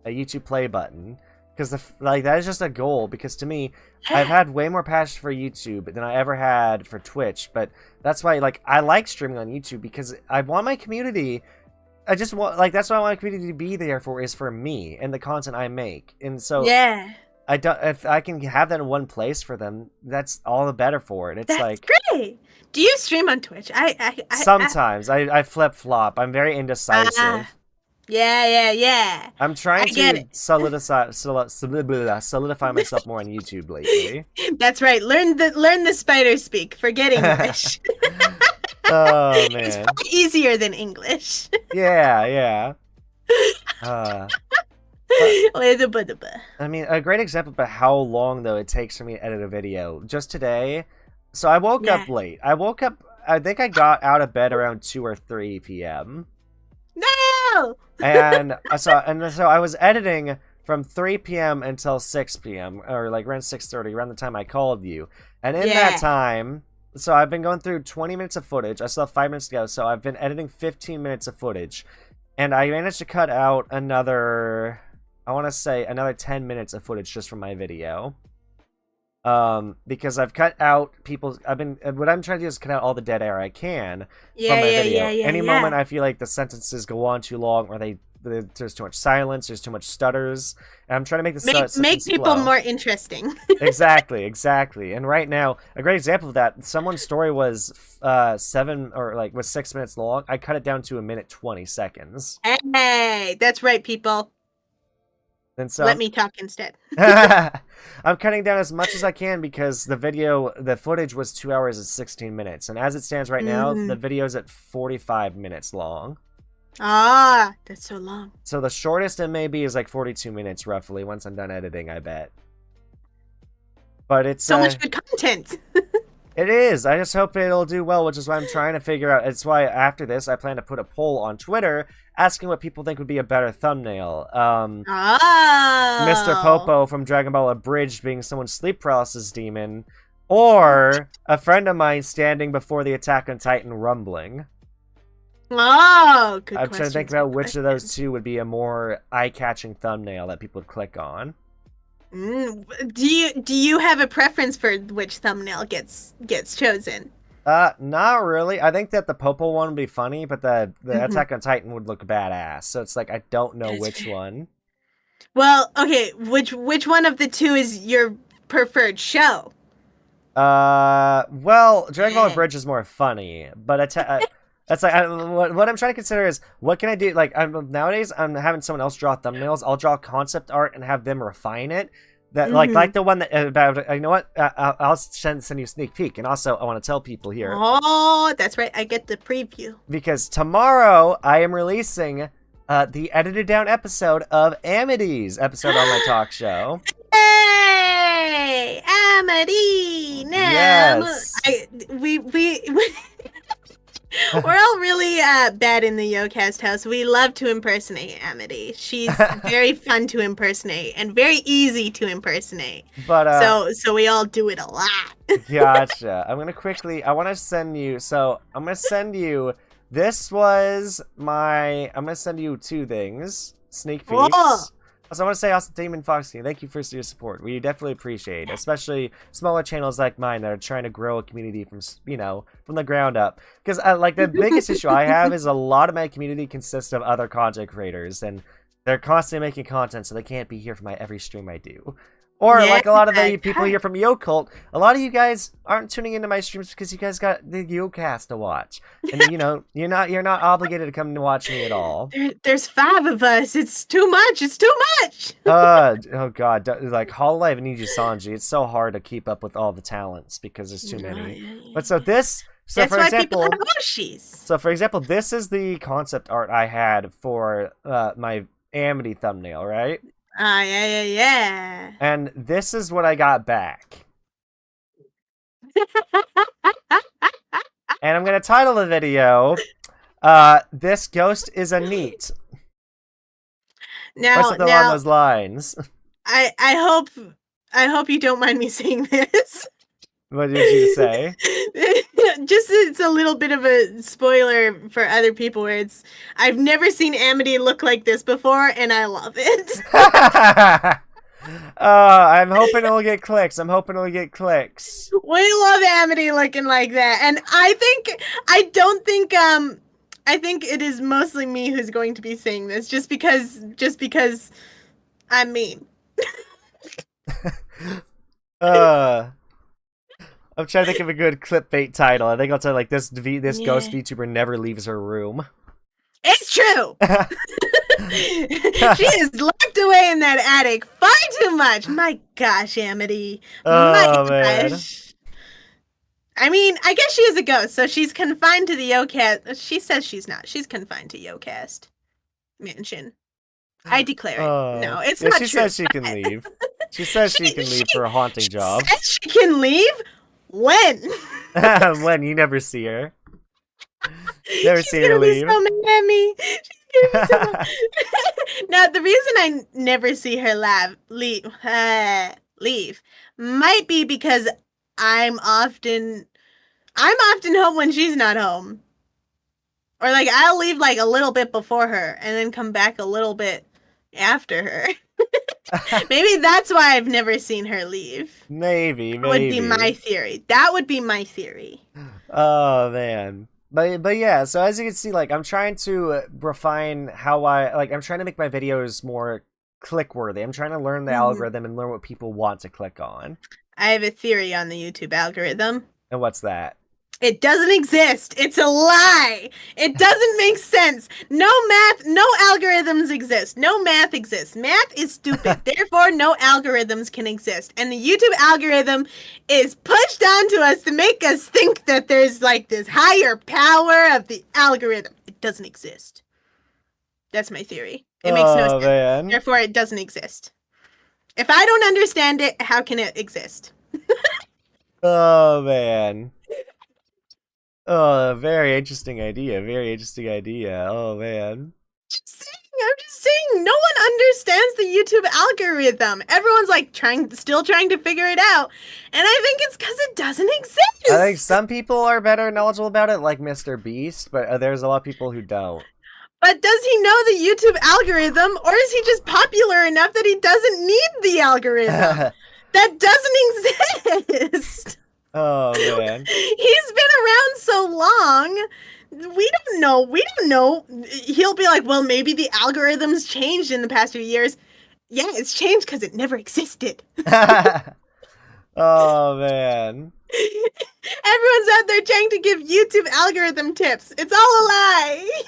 a YouTube play button, because that is just a goal. Because to me, I've had way more passion for YouTube than I ever had for Twitch. But that's why, like, I like streaming on YouTube because I want my community. I just want, like, that's what I want my community to be there for, is for me and the content I make. And so if I can have that in one place for them, that's all the better for it. That's great. Do you stream on Twitch? Sometimes I flip flop. I'm very indecisive. Yeah. I'm trying to solidify myself more on YouTube lately. That's right. Learn the spider speak. Forget English. Oh man, it's probably easier than English. Yeah. I mean, a great example about how long though it takes for me to edit a video. Just today, so I woke up late. I think I got out of bed around 2 or 3 p.m. No. And so I was editing from 3 p.m. until 6 p.m. or like around 6:30, around the time I called you. And in that time, so I've been going through 20 minutes of footage. I still have 5 minutes to go, so I've been editing 15 minutes of footage. And I managed to cut out another 10 minutes of footage just from my video. Because I've cut out what I'm trying to do is cut out all the dead air I can from my video. Any moment I feel like the sentences go on too long, or there's too much silence, there's too much stutters, and I'm trying to make people more interesting. Exactly. And right now, a great example of that, someone's story was 6 minutes long. I cut it down to 1:20. Hey, that's right, people. And so let me talk instead. I'm cutting down as much as I can because the footage was 2 hours and 16 minutes. And as it stands right now, the video's at 45 minutes long. Ah, that's so long. So the shortest it may be is like 42 minutes roughly once I'm done editing, I bet. But it's so much good content. It is. I just hope it'll do well, which is why I'm trying to figure out. It's why after this, I plan to put a poll on Twitter asking what people think would be a better thumbnail. Mr. Popo from Dragon Ball Abridged being someone's sleep paralysis demon, or a friend of mine standing before the Attack on Titan rumbling. Oh, good I'm trying to think questions. about Good which of those questions. two would be a more eye-catching thumbnail that people would click on. Do you have a preference for which thumbnail gets chosen? Not really. I think that the Popo one would be funny, but the Hmm. Attack on Titan would look badass. So it's like I don't know That's which fair. one. Well, okay. Which one of the two is your preferred show? Well, Dragon Ball Yeah. Bridge is more funny, but that's like what I'm trying to consider is what can I do? Like nowadays, I'm having someone else draw thumbnails. I'll draw concept art and have them refine it. That like Hmm. the one that about you know what? I'll send you a sneak peek, and also I want to tell people here Oh, that's right. I get the preview. because tomorrow I am releasing the edited down episode of Amity's episode on my talk show. Hey, Amity, Yes. we're all really bad in the Yokast house. We love to impersonate Amity. She's very fun to impersonate and very easy to impersonate. But So we all do it a lot. gotcha. I want to send you. So I'm gonna send you. This was my. I'm gonna send you two things. Sneak Whoa. peeks. Also, I want to say also, Damon Foxy, thank you for your support. We definitely appreciate it, especially smaller channels like mine that are trying to grow a community from, from the ground up. Because, like, the biggest issue I have is a lot of my community consists of other content creators, and they're constantly making content, so they can't be here for my every stream I do. Or, Yeah, like a lot of the people here from Yocult, a lot of you guys aren't tuning into my streams because you guys got the Yocast to watch. And, you're not obligated to come to watch me at all. there's 5 of us. It's too much. It's too much. Oh god, like Hololive and Niji Sanji, it's so hard to keep up with all the talents because there's too many. But so this, so That's for why example, people have Oshis. so for example, this is the concept art I had for my Amity thumbnail, right? Ah, yeah. And this is what I got back. And I'm gonna title the video, "This Ghost is a Neat." Or Now, something along those lines. I hope you don't mind me saying this. What did you say? Just it's a little bit of a spoiler for other people where I've never seen Amity look like this before and I love it. I'm hoping it'll get clicks. I'm hoping it'll get clicks. We love Amity looking like that. And I think it is mostly me who's going to be saying this just because I'm mean. I'm trying to think of a good clickbait title. I think I'll tell like this ghost Yeah. VTuber never leaves her room. It's true. She is locked away in that attic far too much. My gosh, Amity. Oh, My man. gosh. I mean, I guess she is a ghost, so she's confined to the Yokast. She says she's not. She's confined to Yokast mansion. I declare it. No, it's yeah, not she true. says she can leave. She says she can leave for a haunting job. Says she can leave? When? When you never see her. Never She's see her gonna be leave. so mad at me. She's gonna be so mad. Now, the reason I never see her leave might be because I'm often home when she's not home. Or like I'll leave like a little bit before her and then come back a little bit after her. Maybe that's why I've never seen her leave. Maybe. That would be my theory. That would be my theory. Oh man. But yeah, so as you can see, like I'm trying to refine how I'm trying to make my videos more click worthy. I'm trying to learn the algorithm and learn what people want to click on. I have a theory on the YouTube algorithm. And what's that? It doesn't exist. It's a lie. It doesn't make sense. No math, no algorithms exist. No math exists. Math is stupid. Therefore, no algorithms can exist. And the YouTube algorithm is pushed onto us to make us think that there's like this higher power of the algorithm. It doesn't exist. That's my theory. It makes no sense. Man. Therefore, it doesn't exist. If I don't understand it, how can it exist? Oh man. Oh, very interesting idea. Very interesting idea. Oh man. I'm just saying, thing. No one understands the YouTube algorithm. Everyone's like still trying to figure it out. And I think it's because it doesn't exist. I think some people are better knowledgeable about it, like Mr. Beast, but there's a lot of people who don't. But does he know the YouTube algorithm, or is he just popular enough that he doesn't need the algorithm? That doesn't exist. Oh, man. He's been around so long. We don't know. He'll be like, well, maybe the algorithm's changed in the past few years. Yeah, it's changed because it never existed. Oh, man. Everyone's out there trying to give YouTube algorithm tips. It's all a lie.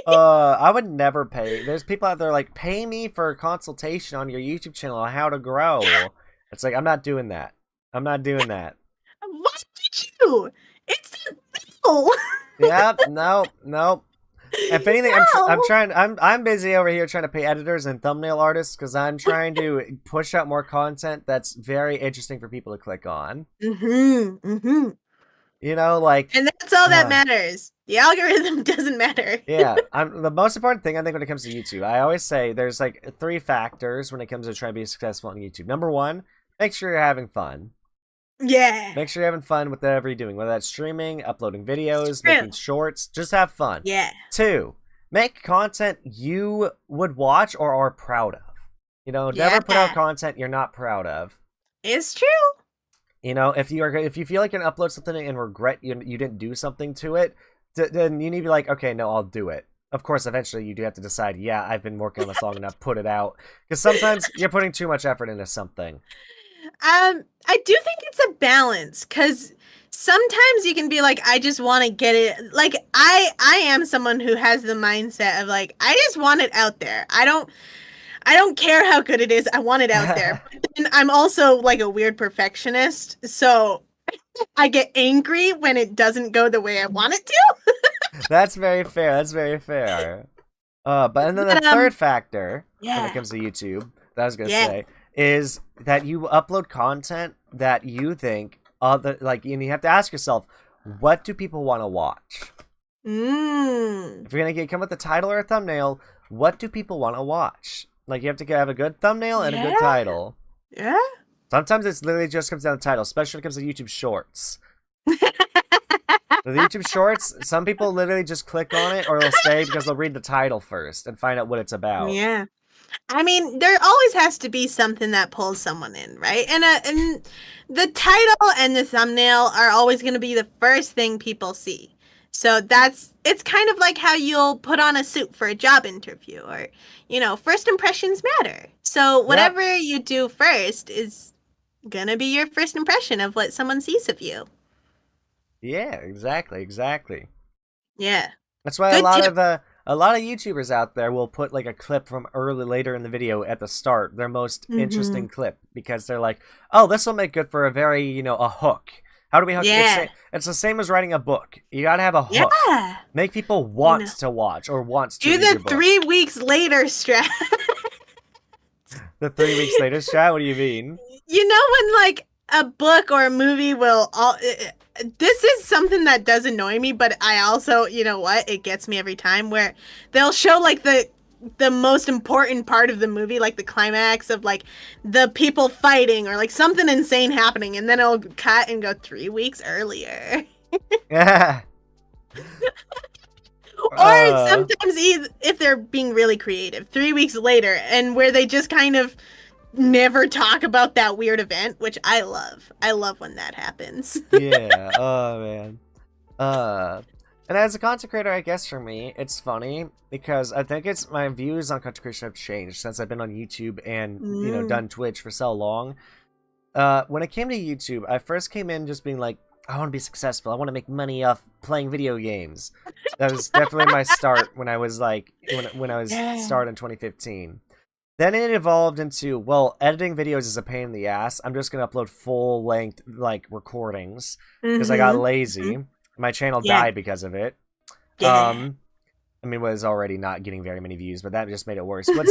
I would never pay. There's people out there like, pay me for a consultation on your YouTube channel on how to grow. It's like, I'm not doing that. I'm not doing that. Why did you? It's no. Yep, no. If anything, I'm busy over here trying to pay editors and thumbnail artists because I'm trying to push out more content that's very interesting for people to click on. Mm-hmm. You know, like, and that's all that matters. The algorithm doesn't matter. Yeah, the most important thing I think when it comes to YouTube, I always say there's like 3 factors when it comes to trying to be successful on YouTube. Number 1, make sure you're having fun. Yeah. Make sure you're having fun with whatever you're doing, whether that's streaming, uploading videos, making shorts. Just have fun. Yeah. 2, make content you would watch or are proud of. You know, never put out content you're not proud of. It's true. You know, if you feel like you're gonna upload something and regret you didn't do something to it, then you need to be like, okay, no, I'll do it. Of course, eventually you do have to decide, yeah, I've been working on this long enough, put it out. Because sometimes you're putting too much effort into something. I do think it's a balance, because sometimes you can be like, I just want to get it. Like, I am someone who has the mindset of like, I just want it out there. I don't care how good it is. I want it out there. But then I'm also like a weird perfectionist, so I get angry when it doesn't go the way I want it to. That's very fair. That's very fair. But then the third factor when it comes to YouTube that I was gonna say is that you upload content that you think and you have to ask yourself, what do people want to watch? If you're gonna come with a title or a thumbnail, what do people want to watch? Like, you have to have a good thumbnail and a good title. Yeah. Sometimes it's literally just comes down to the title, especially when it comes to YouTube Shorts. The YouTube Shorts, some people literally just click on it or they'll stay because they'll read the title first and find out what it's about. Yeah. I mean, there always has to be something that pulls someone in, right? And the title and the thumbnail are always going to be the first thing people see. So it's kind of like how you'll put on a suit for a job interview, or, you know, first impressions matter. So whatever you do first is going to be your first impression of what someone sees of you. Yeah, exactly. Yeah. That's why a lot of YouTubers out there will put like a clip from later in the video at the start, their most interesting clip, because they're like, oh, this will make good for a very, you know, a hook. How do we hook? It's the same as writing a book. You gotta have a hook. Yeah. Make people want to watch or wants to do read the 3 weeks later strat. The 3 weeks later strat? What do you mean? You know when like a book or a movie will this is something that does annoy me, but I also, you know what, it gets me every time, where they'll show like the most important part of the movie, like the climax of like the people fighting or like something insane happening, and then it'll cut and go 3 weeks earlier. Yeah. Or sometimes if they're being really creative, 3 weeks later, and where they just kind of never talk about that weird event, which I love. I love when that happens. Yeah. Oh, man. And as a content creator, I guess for me, it's funny because I think it's my views on content creation have changed since I've been on YouTube and, you know, done Twitch for so long. When it came to YouTube, I first came in just being like, I want to be successful. I want to make money off playing video games. That was definitely my start when I was like, when I was starting in 2015. Then it evolved into, well, editing videos is a pain in the ass. I'm just going to upload full-length, like, recordings because I got lazy. My channel died because of it. I mean, it was already not getting very many views, but that just made it worse. What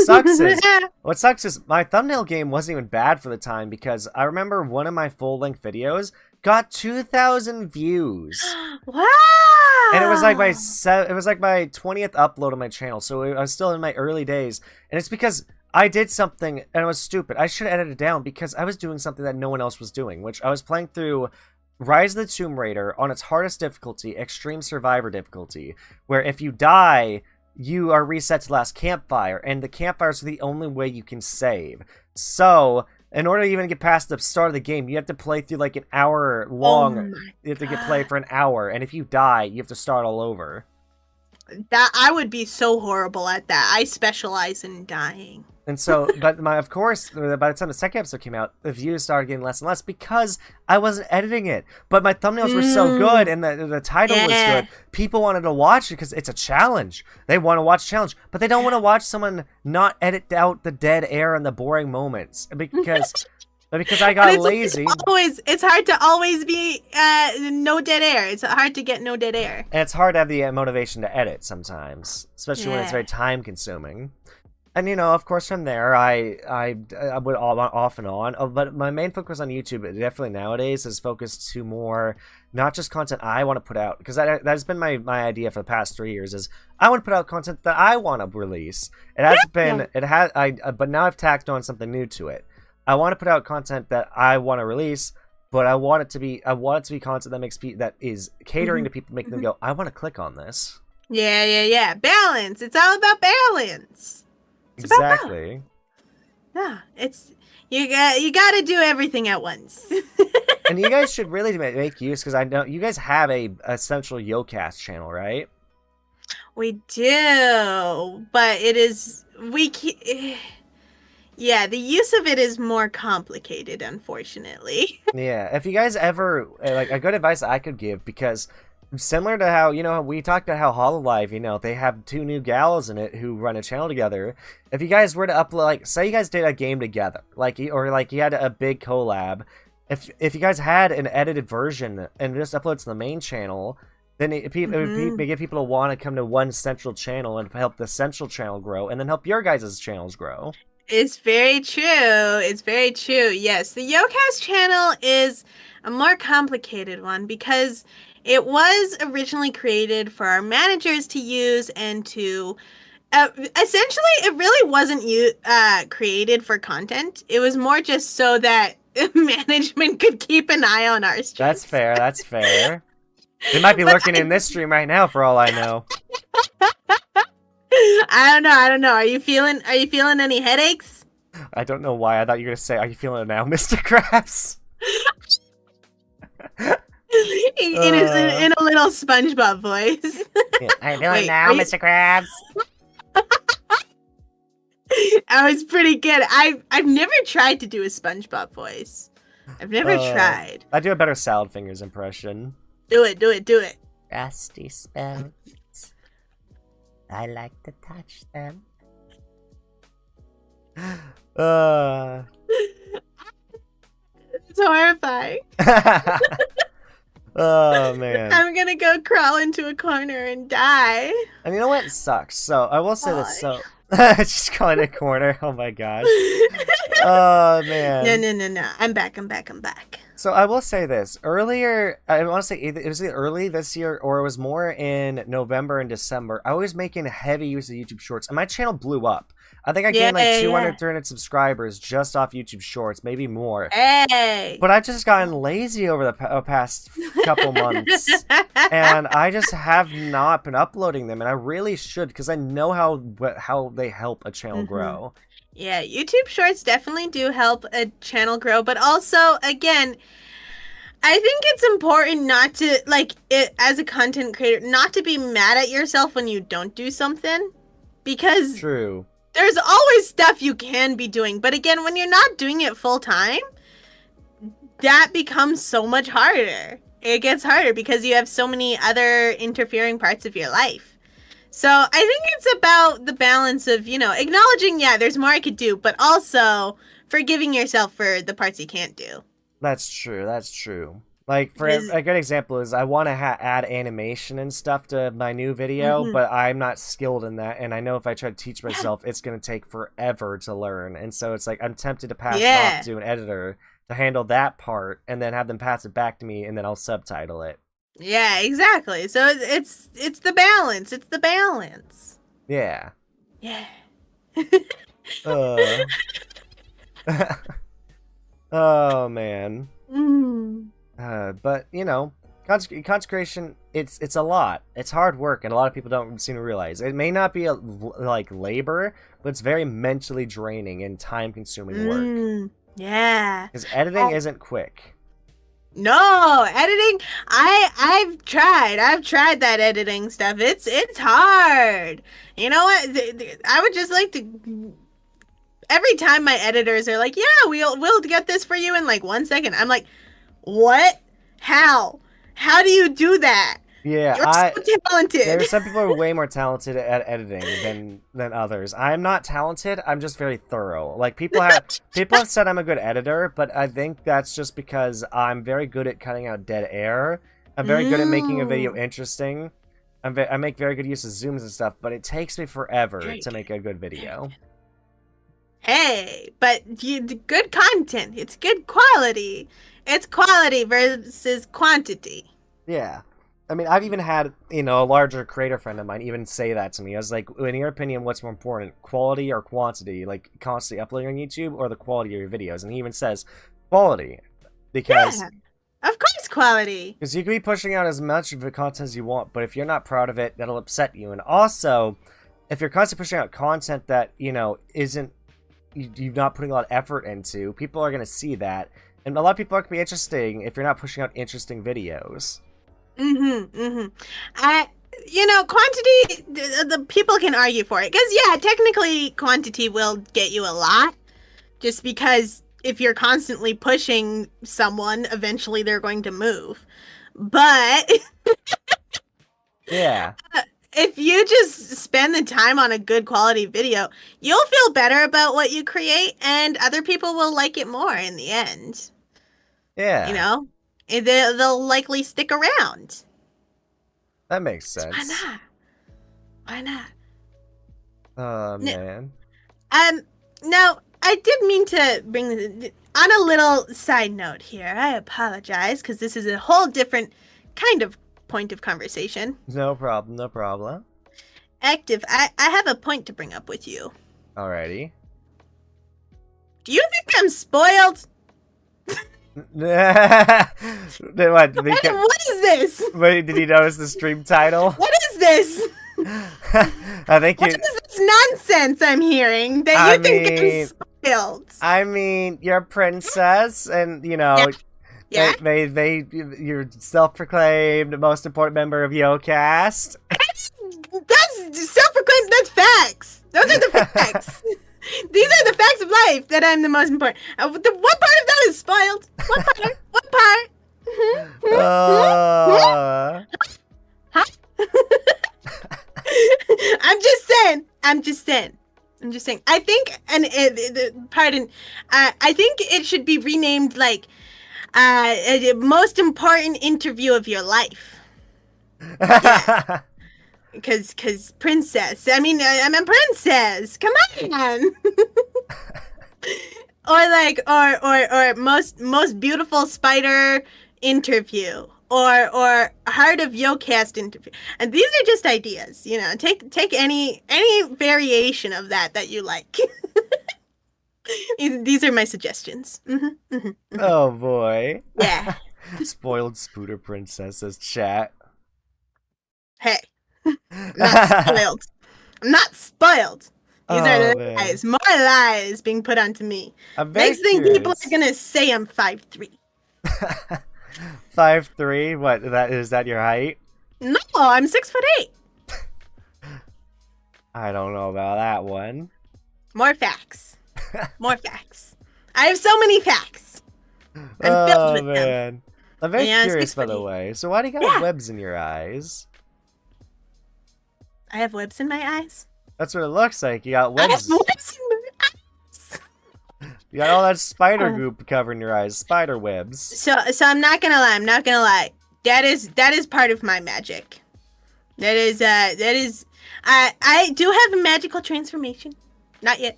sucks is my thumbnail game wasn't even bad for the time, because I remember one of my full-length videos got 2,000 views. Wow! And it was like my 20th upload on my channel, so I was still in my early days. And it's because I did something and it was stupid. I should have edited it down because I was doing something that no one else was doing, which I was playing through Rise of the Tomb Raider on its hardest difficulty, Extreme Survivor difficulty, where if you die, you are reset to last campfire, and the campfires are the only way you can save. So, in order to even get past the start of the game, you have to play through like an hour long. You have to play for an hour, and if you die, you have to start all over. That I would be so horrible at that. I specialize in dying. And so, of course, by the time the second episode came out, the views started getting less and less because I wasn't editing it. But my thumbnails were so good, and the title was good. People wanted to watch it because it's a challenge. They want to watch challenge, but they don't want to watch someone not edit out the dead air and the boring moments because I got lazy. It's hard to always be no dead air. It's hard to get no dead air. And it's hard to have the motivation to edit sometimes, especially when it's very time consuming. And, you know, of course, from there, I would off and on. But my main focus on YouTube, definitely nowadays, is focused to more, not just content I want to put out. Because that has been my idea for the past 3 years, is I want to put out content that I want to release. It has been, but now I've tacked on something new to it. I want to put out content that I want to release, but I want it to be content that makes that is catering to people, making them go, I want to click on this. Yeah. Balance. It's all about balance. Exactly. Yeah, it's you got to do everything at once. And you guys should really make use, because I know you guys have a essential Yokast channel, right? We do, but it is yeah, the use of it is more complicated, unfortunately. Yeah, if you guys ever like, a good advice I could give, because similar to how, you know, we talked about how HoloLive, you know, they have 2 new gals in it who run a channel together. If you guys were to upload, like, say you guys did a game together, or you had a big collab, if you guys had an edited version and just upload to the main channel, then it would get people to want to come to one central channel and help the central channel grow, and then help your guys' channels grow. It's very true. It's very true. Yes, the Yokast channel is a more complicated one because it was originally created for our managers to use and to essentially, it really wasn't created for content. It was more just so that management could keep an eye on our streams. That's fair. That's fair. They might be lurking in this stream right now, for all I know. I don't know. Are you feeling any headaches? I don't know why. I thought you were gonna say, "Are you feeling it now, Mr. Krabs?" in a little SpongeBob voice. Yeah, I'm feeling it now, Mr. Krabs. That was pretty good. I've never tried to do a SpongeBob voice. I've never tried. I do a better Salad Fingers impression. Do it. Rusty spells. I like to touch them. It's horrifying. Oh, man. I'm gonna go crawl into a corner and die. And you know what? It sucks. So, I will say this. So, just calling it a corner. Oh, my gosh. Oh, man. No. I'm back. So, I will say this. Earlier, I want to say it was either early this year or it was more in November and December. I was making heavy use of YouTube Shorts, and my channel blew up. I think I gained like 200, 300 subscribers just off YouTube Shorts, maybe more. Hey! But I've just gotten lazy over the past couple months, and I just have not been uploading them, and I really should, because I know how they help a channel grow. Yeah, YouTube Shorts definitely do help a channel grow, but also, again, I think it's important not to, as a content creator, not to be mad at yourself when you don't do something, because... True. There's always stuff you can be doing, but again, when you're not doing it full time, that becomes so much harder. It gets harder because you have so many other interfering parts of your life. So I think it's about the balance of, acknowledging, there's more I could do, but also forgiving yourself for the parts you can't do. That's true. Like, for a good example is I want to add animation and stuff to my new video, but I'm not skilled in that, and I know if I try to teach myself, it's going to take forever to learn, and so it's like I'm tempted to pass it off to an editor to handle that part, and then have them pass it back to me, and then I'll subtitle it. Yeah, exactly. So it's the balance. It's the balance. Yeah. Yeah. Uh. Oh man. Mm. But you know, consecration, it's a lot. It's hard work, and a lot of people don't seem to realize. It may not be like labor, but it's very mentally draining and time-consuming work. Yeah. Because editing isn't quick. No, editing. I've tried that editing stuff. It's hard. You know what? I would just like to. Every time my editors are like, "Yeah, we'll get this for you in like 1 second," I'm like, "What? How? How do you do that?" Yeah, You're so talented. There are some people who are way more talented at editing than others. I'm not talented. I'm just very thorough. Like people have said I'm a good editor, but I think that's just because I'm very good at cutting out dead air. I'm very good at making a video interesting. I make very good use of zooms and stuff, but it takes me forever to make a good video. Hey, but good content. It's good quality. It's quality versus quantity. Yeah. I mean, I've even had, you know, a larger creator friend of mine even say that to me. I was like, in your opinion, what's more important, quality or quantity? Like, constantly uploading on YouTube or the quality of your videos? And he even says, quality. Because... Yeah, of course quality. Because you can be pushing out as much of the content as you want, but if you're not proud of it, that'll upset you. And also, if you're constantly pushing out content that, you know, isn't... you're not putting a lot of effort into, people are going to see that. And a lot of people aren't going to be interesting if you're not pushing out interesting videos. You know, quantity, the people can argue for it. Because, yeah, technically, quantity will get you a lot. Just because if you're constantly pushing someone, eventually they're going to move. But... yeah. If you just spend the time on a good quality video, you'll feel better about what you create, and other people will like it more in the end. Yeah. You know? They'll likely stick around. That makes sense. Why not? Why not? Oh, man. Now, I did mean to bring this... On a little side note here, I apologize, because this is a whole different kind of point of conversation. No problem, no problem. Active, I have a point to bring up with you. Alrighty. Do you think I'm spoiled? What is this? Wait, did you notice the stream title? What is this? I think What is this nonsense I'm hearing that you think I'm spoiled? I mean, you're a princess, and you know, yeah. you're self-proclaimed most important member of Yokast. That's self-proclaimed. That's facts. Those are the facts. These are the facts of life that I'm the most important. What part of that is spoiled? What part? What part? Huh? I'm just saying. I think, pardon, I think it should be renamed like most important interview of your life. Yeah. Cause princess. I mean, I'm a princess. Come on. or most beautiful spider interview. Or heart of Yokast interview. And these are just ideas, you know. Take any variation of that you like. These are my suggestions. Oh boy. Yeah. Spoiled Spooter Princesses chat. Hey. Not spoiled. I'm not spoiled. These are lies. More lies being put onto me. Next thing people are gonna say I'm 5'3". 5'3"? What? Is that your height? No, I'm 6'8". I don't know about that one. More facts. More facts. I have so many facts. I'm filled with them. I'm very curious, by the way. So why do you got webs in your eyes? I have webs in my eyes? That's what it looks like. You got webs. I have webs in my eyes. You got all that spider goop covering your eyes. Spider webs. So I'm not gonna lie. That is part of my magic. I do have a magical transformation. Not yet.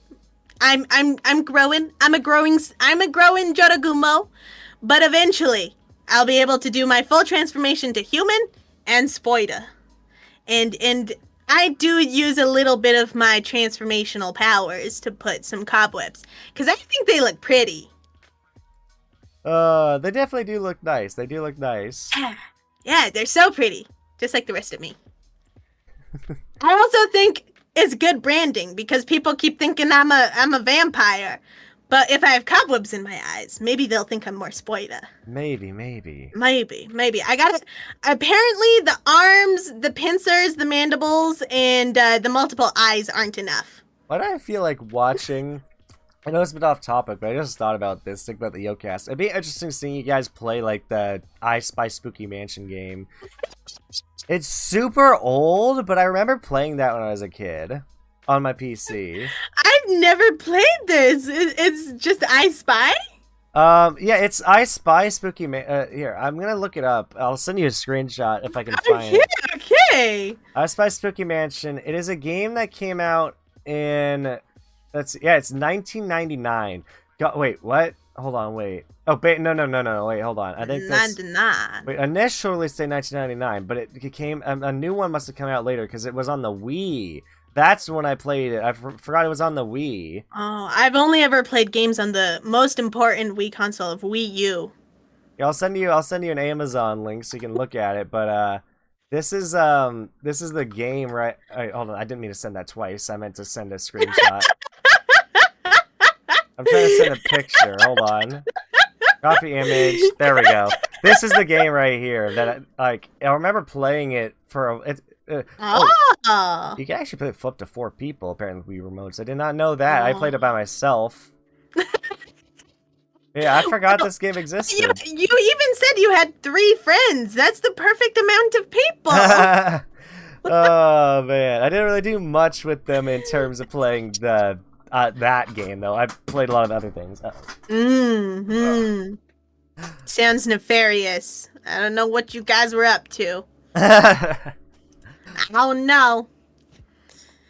I'm growing. I'm a growing Jorogumo, but eventually I'll be able to do my full transformation to human and spoiler. And I do use a little bit of my transformational powers to put some cobwebs because I think they look pretty. They definitely do look nice. They do look nice. Yeah, they're so pretty, just like the rest of me. I also think it's good branding because people keep thinking I'm a vampire, but if I have cobwebs in my eyes, maybe they'll think I'm more spoiler. Maybe. Maybe. I got it. Apparently, the arms, the pincers, the mandibles, and the multiple eyes aren't enough. Why do I feel like watching? I know it's a bit off topic, but I just thought about this. Think about the Yokast. It'd be interesting seeing you guys play like the I Spy Spooky Mansion game. It's super old, but I remember playing that when I was a kid on my PC. I've never played this. It's just I Spy? Yeah, it's I Spy Spooky here, I'm gonna look it up. I'll send you a screenshot if I can find it. Okay. I Spy Spooky Mansion. It is a game that came out in... it's 1999. Wait, what? Hold on, wait. Oh, no, wait, hold on. I think this... Wait, initial release date 1999, but it came... a new one must have come out later, because it was on the Wii. That's when I played it. I forgot it was on the Wii. Oh, I've only ever played games on the most important Wii console of Wii U. Yeah, I'll send you an Amazon link so you can look at it, but, this is the game, right? Hold on, I didn't mean to send that twice. I meant to send a screenshot. I'm trying to send a picture. Hold on. Copy image. There we go. This is the game right here that I remember playing it for you can actually play it flip to 4 people apparently with Wii remotes. I did not know that. I played it by myself. Yeah, I forgot this game existed. You even said you had 3 friends. That's the perfect amount of people. Oh man, I didn't really do much with them in terms of playing the that game though. I played a lot of other things. Sounds nefarious. I don't know what you guys were up to. Oh no.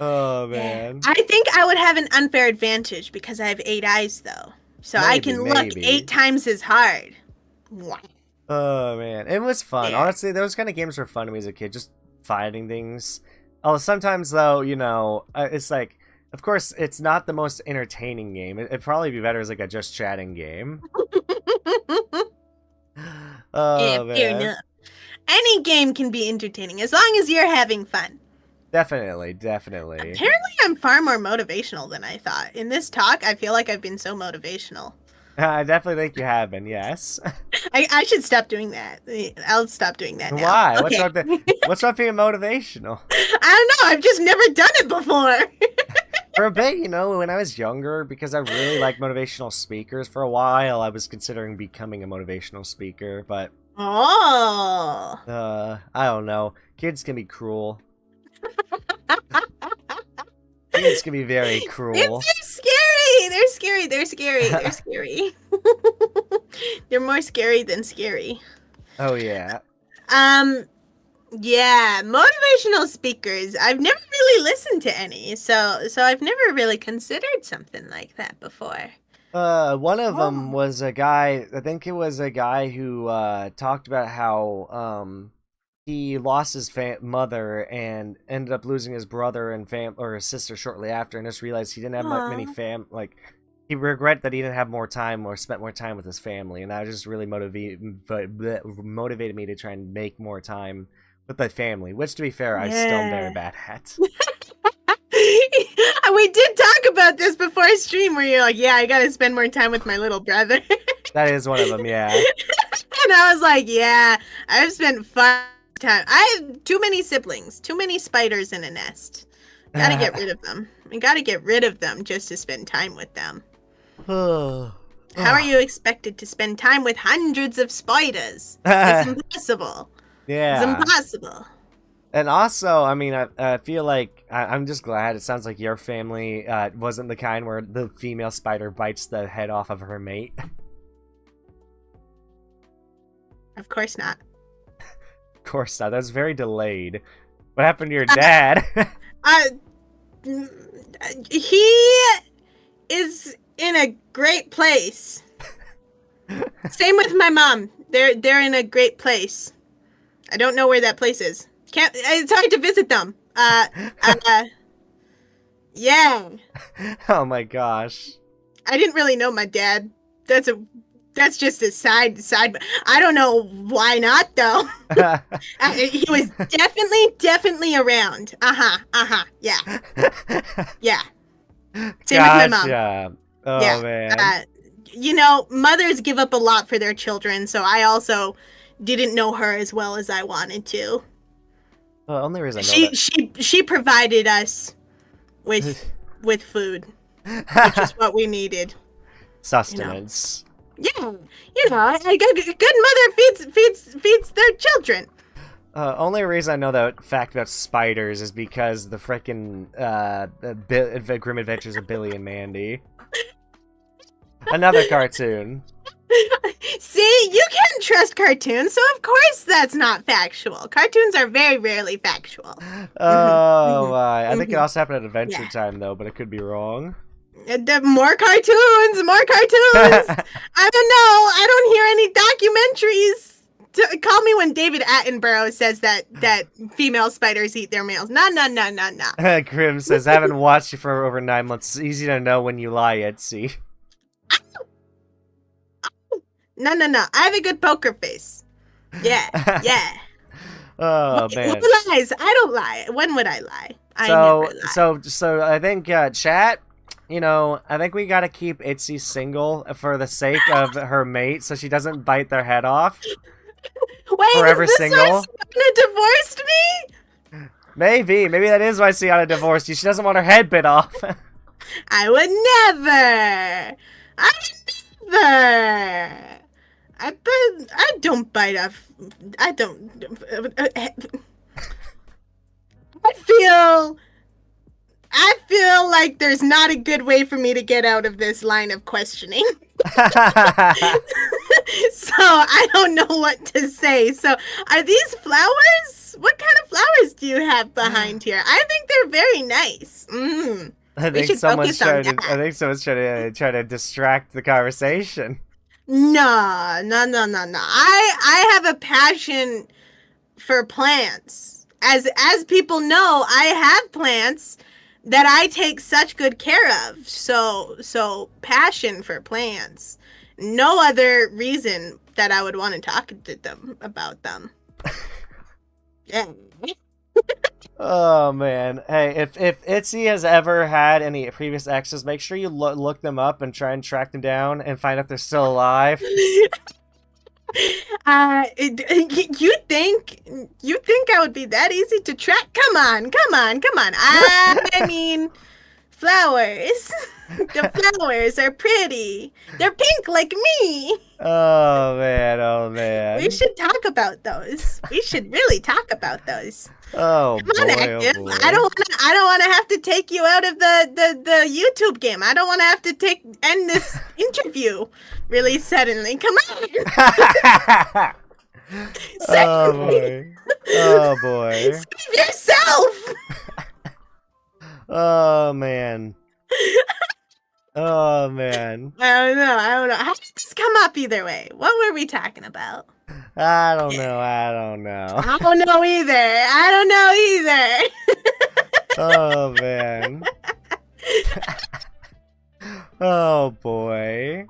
Oh man. I think I would have an unfair advantage because I have 8 eyes though. So I can look 8 times as hard. Oh man, it was fun. Yeah. Honestly, those kind of games were fun to me as a kid, just fighting things. Oh, sometimes though, you know, it's like, of course, it's not the most entertaining game. It'd probably be better as like a just chatting game. Oh man. Fair enough. Any game can be entertaining as long as you're having fun. Definitely. Apparently, I'm far more motivational than I thought. In this talk, I feel like I've been so motivational. I definitely think you have been, yes. I should stop doing that. I'll stop doing that now. Why? Okay. What's wrong being motivational? I don't know. I've just never done it before. For a bit, you know, when I was younger, because I really like motivational speakers, for a while I was considering becoming a motivational speaker, but... Oh. I don't know. Kids can be cruel. Kids can be very cruel. They're scary. They're scary. They're more scary than scary. Oh yeah. Yeah, motivational speakers. I've never really listened to any, so I've never really considered something like that before. One of them was a guy. I think it was a guy who talked about how he lost his mother and ended up losing his brother and or his sister shortly after, and just realized he didn't have many he regretted that he didn't have more time or spent more time with his family, and that just really motivated me to try and make more time with my family, which, to be fair, I still am very bad at. We did talk about this before stream where you're like, yeah, I gotta spend more time with my little brother. That is one of them, yeah. And I was like, yeah, I've spent fun time. I have too many siblings, too many spiders in a nest. Gotta get rid of them. We gotta get rid of them just to spend time with them. How are you expected to spend time with hundreds of spiders? It's impossible. Yeah. It's impossible. And also, I mean, I feel like I'm just glad it sounds like your family wasn't the kind where the female spider bites the head off of her mate. Of course not. Of course not. That was very delayed. What happened to your dad? is in a great place. Same with my mom. They're in a great place. I don't know where that place is. It's hard to visit them. Yeah. Oh my gosh. I didn't really know my dad. That's just a side. I don't know why not though. He was definitely around. Yeah. Yeah. Same with my mom. Oh yeah. man. You know, mothers give up a lot for their children, so I also didn't know her as well as I wanted to. Well, the only reason I know she provided us with food, which is what we needed. Sustenance. You know, a good mother feeds their children. Only reason I know that fact about spiders is because the frickin' Grim Adventures of Billy and Mandy. Another cartoon. See, you can't trust cartoons, so of course that's not factual. Cartoons are very rarely factual. Oh my. I think it also happened at Adventure Time though, but I could be wrong. More cartoons! I don't know. I don't hear any documentaries. Call me when David Attenborough says that female spiders eat their males. No. Grim says, I haven't watched you for over 9 months. It's easy to know when you lie, Itsi. No. I have a good poker face. Yeah. Oh, man. Who lies? I don't lie. When would I lie? I never lie. So I think, chat, you know, I think we gotta keep Itzy single for the sake of her mate so she doesn't bite their head off. Wait, forever is this single? why Sienna divorced me? Maybe that is why Sienna divorced you. She doesn't want her head bit off. I would never. I don't bite off. I feel like there's not a good way for me to get out of this line of questioning. So I don't know what to say. So are these flowers? What kind of flowers do you have behind here? I think they're very nice. I think someone's trying to distract the conversation. No. I have a passion for plants. As people know, I have plants that I take such good care of. So passion for plants. No other reason that I would want to talk to them about them. Yeah. Oh man. Hey, if Itzy has ever had any previous exes, make sure you look them up and try and track them down and find out they're still alive. You think I would be that easy to track? Come on. I mean, flowers. The flowers are pretty. They're pink like me. Oh man. We should talk about those. We should really talk about those. Oh Come on, Active. boy. I don't want to have to take you out of the YouTube game. I don't want to have to end this interview really suddenly. Come on. Oh boy. Save yourself. Oh man. I don't know. How did this come up either way? What were we talking about? I don't know. I don't know either. Oh man. Oh boy.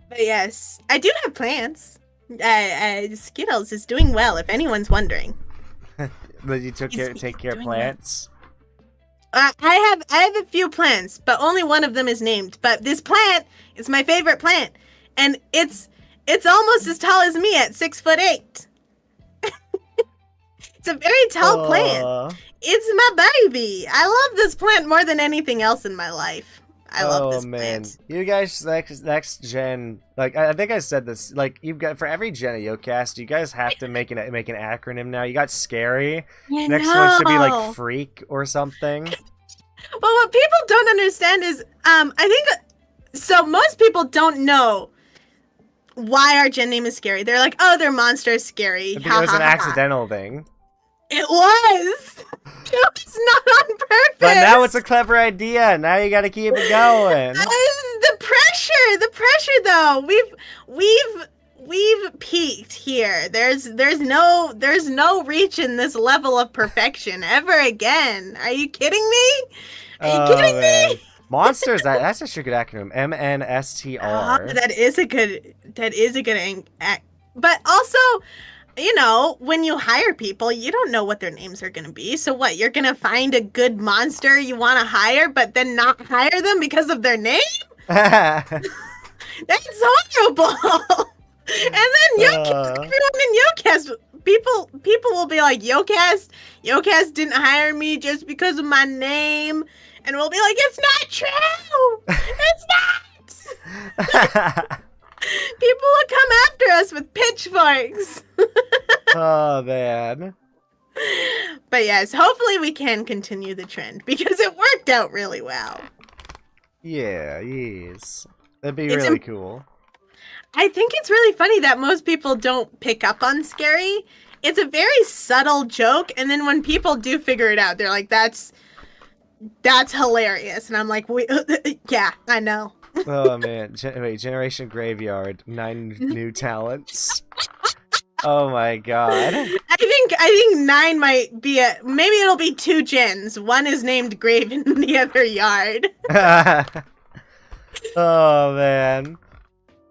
But yes, I do have plants. Skittles is doing well, if anyone's wondering. But you take care of plants? I have a few plants, but only one of them is named. But this plant is my favorite plant, and it's almost as tall as me at 6'8". It's a very tall plant. It's my baby. I love this plant more than anything else in my life. I love this plant. You guys, next gen, like I think I said this, like you've got for every gen of Yokast, you guys have to make an acronym now. You got scary. Next one should be like freak or something. But what people don't understand is, I think so. Most people don't know why our gen name is scary. They're like, oh, they're monsters, scary. It was an accidental thing. It was. It was not on purpose. But now it's a clever idea. Now you gotta keep it going. The pressure though. We've peaked here. There's no reaching this level of perfection ever again. Are you kidding me? Are you kidding me? Monsters. That's a good acronym. MNSTR. That is a good. But also, you know, when you hire people, you don't know what their names are going to be. So what? You're going to find a good monster you want to hire, but then not hire them because of their name? That's horrible. And then Yokast, everyone in Yokast, people will be like, Yokast didn't hire me just because of my name. And we'll be like, it's not true. It's not. People will come after us with pitchforks. Oh, man. But yes, hopefully we can continue the trend because it worked out really well. Yeah, yes. That'd be really cool. I think it's really funny that most people don't pick up on scary. It's a very subtle joke, and then when people do figure it out, they're like, that's hilarious. And I'm like, yeah, I know. Oh, man. Wait, Generation Graveyard. 9 new talents. Oh, my God. I think 9 might be maybe it'll be 2 gens. One is named Grave and the other Yard. Oh, man.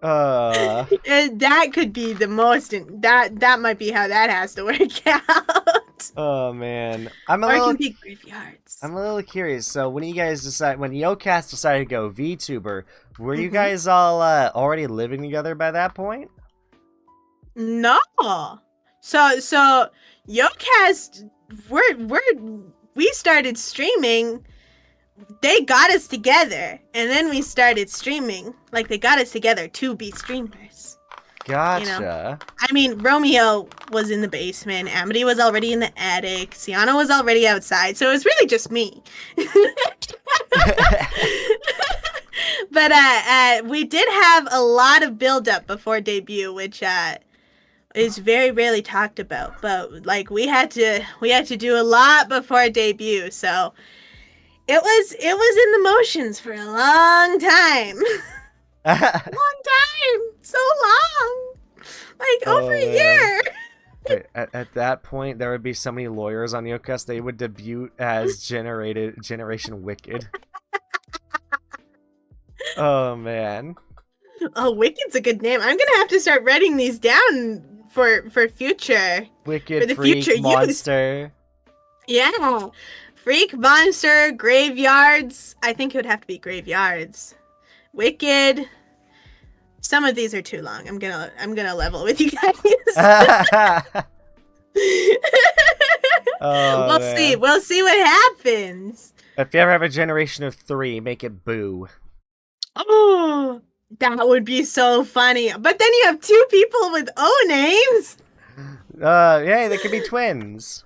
That could be the most. That might be how that has to work out. Oh man, It can be graveyards. I'm a little curious. So when you guys when Yokast decided to go VTuber, were you Mm-hmm. guys all already living together by that point? No. So Yokast, we started streaming. They got us together, and then we started streaming. Like, they got us together to be streamers. Gotcha. You know? I mean, Romeo was in the basement, Amity was already in the attic, Sienna was already outside, so it was really just me. But we did have a lot of build-up before debut, which is very rarely talked about. But, like, we had to do a lot before debut, so... It was in the motions for a long time. So long. Like over a year. At that point, there would be so many lawyers on Yokast, they would debut as Generation Wicked. Oh, man. Oh, Wicked's a good name. I'm gonna have to start writing these down for future. Wicked, for the freak, future monster. Yeah. Freak, monster, graveyards. I think it would have to be graveyards. Wicked. Some of these are too long. I'm gonna level with you guys. Oh, We'll see what happens. If you ever have a generation of 3, make it Boo. Oh, that would be so funny. But then you have 2 people with O names. Yeah, they could be twins.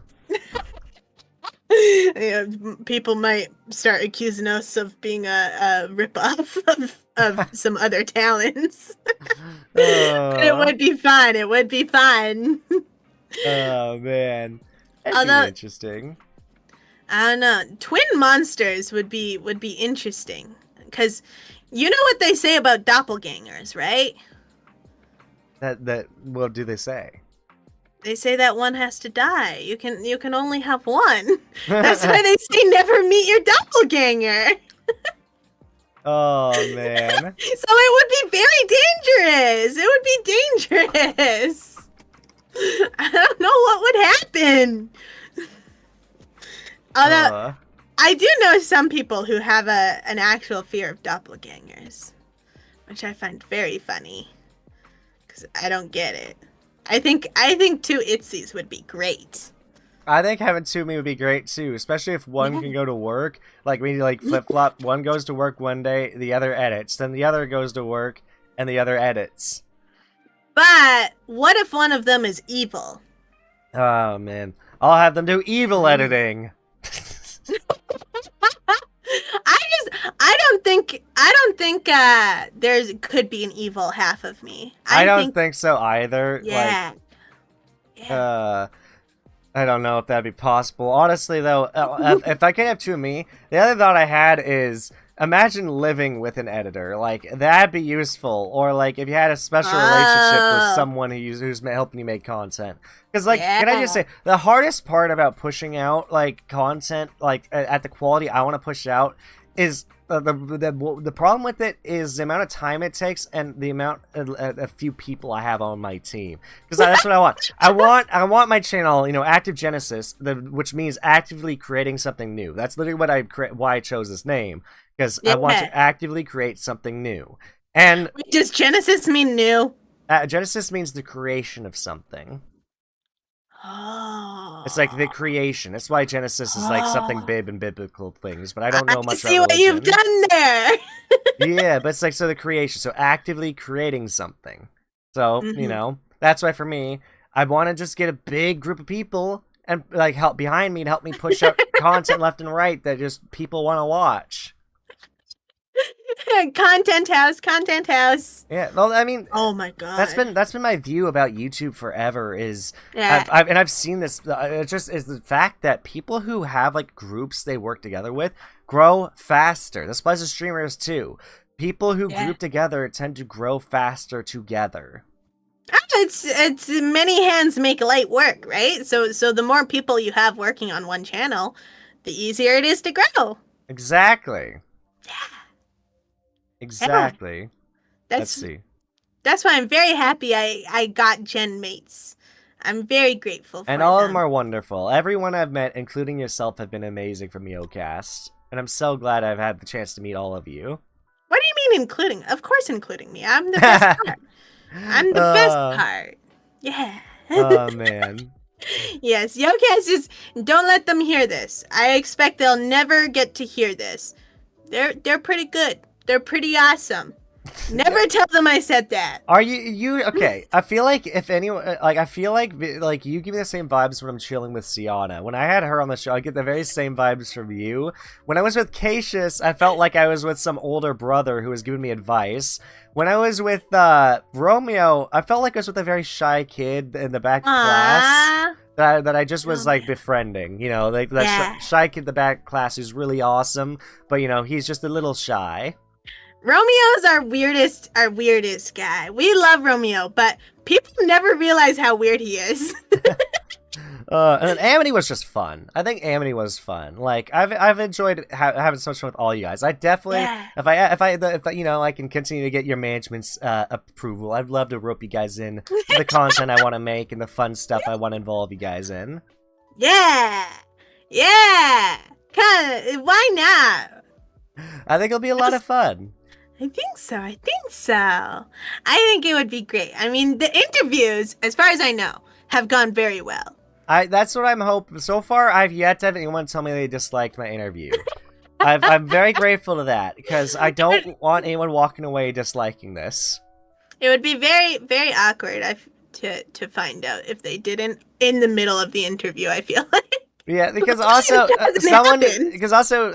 Yeah, people might start accusing us of being a rip-off of some other talents. But it would be fun. It would be fun. Oh, man. That'd be interesting. I don't know. Twin monsters would be interesting. Because you know what they say about doppelgangers, right? What do they say? They say that one has to die. You can only have one. That's why they say never meet your doppelganger. Oh, man. So it would be very dangerous. It would be dangerous. I don't know what would happen. Although I do know some people who have an actual fear of doppelgangers, which I find very funny because I don't get it. I think 2 Itsis would be great. I think having 2 of me would be great too, especially if one can go to work. Like we like flip flop. One goes to work one day, the other edits. Then the other goes to work, and the other edits. But what if one of them is evil? Oh man, I'll have them do evil editing. I don't think there's could be an evil half of me. I don't think so either. Yeah. Like, I don't know if that'd be possible. Honestly, though, if I could have two of me, the other thought I had is imagine living with an editor. Like, that'd be useful. Or, like, if you had a special relationship with someone who's helping you make content. Because, like, can I just say, the hardest part about pushing out, like, content, like, at the quality I want to push out is the problem with it is the amount of time it takes and the amount a few people I have on my team. Because that's what I want. I want my channel, you know, active Genesis, which means actively creating something new. That's literally why I chose this name, because I want to actively create something new. And does Genesis mean new? Genesis means the creation of something. Oh. It's like the creation. That's why Genesis is like something big and biblical things, but I don't know much about see what religion. you've done there. Yeah, but it's like, so the creation, so actively creating something. So, you know, that's why for me, I want to just get a big group of people and like help behind me to help me push out content left and right that just people want to watch. Content house. Yeah, well, I mean, oh my god, that's been my view about YouTube forever. Is I've seen this. It just is the fact that people who have like groups they work together with grow faster. This applies to streamers too. People who group together tend to grow faster together. It's many hands make light work, right? So the more people you have working on one channel, the easier it is to grow. Exactly. Yeah. Exactly. Let's see. That's why I'm very happy I got Gen mates. I'm very grateful for and all of them are wonderful. Everyone I've met, including yourself, have been amazing from Yokast. And I'm so glad I've had the chance to meet all of you. What do you mean including? Of course including me. I'm the best part. I'm the best part. Yeah. Oh, man. Yes, Yokast just don't let them hear this. I expect they'll never get to hear this. They're pretty good. They're pretty awesome. Never tell them I said that. Are you okay? I feel like if anyone, like, I feel like you give me the same vibes when I'm chilling with Sienna. When I had her on the show, I get the very same vibes from you. When I was with Cassius, I felt like I was with some older brother who was giving me advice. When I was with Romeo, I felt like I was with a very shy kid in the back class that I just was like befriending. You know, like that shy kid in the back class who's really awesome, but you know he's just a little shy. Romeo's our weirdest guy. We love Romeo, but people never realize how weird he is. And then Amity was just fun. I think Amity was fun. Like I've enjoyed having so much fun with all you guys. I definitely, if I you know I can continue to get your management's approval, I'd love to rope you guys in to the content I want to make and the fun stuff I want to involve you guys in. Yeah. Why not? I think it'll be a lot of fun. I think so. I think it would be great. I mean, the interviews, as far as I know, have gone very well. That's what I'm hoping. So far, I've yet to have anyone tell me they disliked my interview. I'm very grateful to that, because I don't want anyone walking away disliking this. It would be very, very awkward to find out if they didn't in the middle of the interview, I feel like. Yeah, because also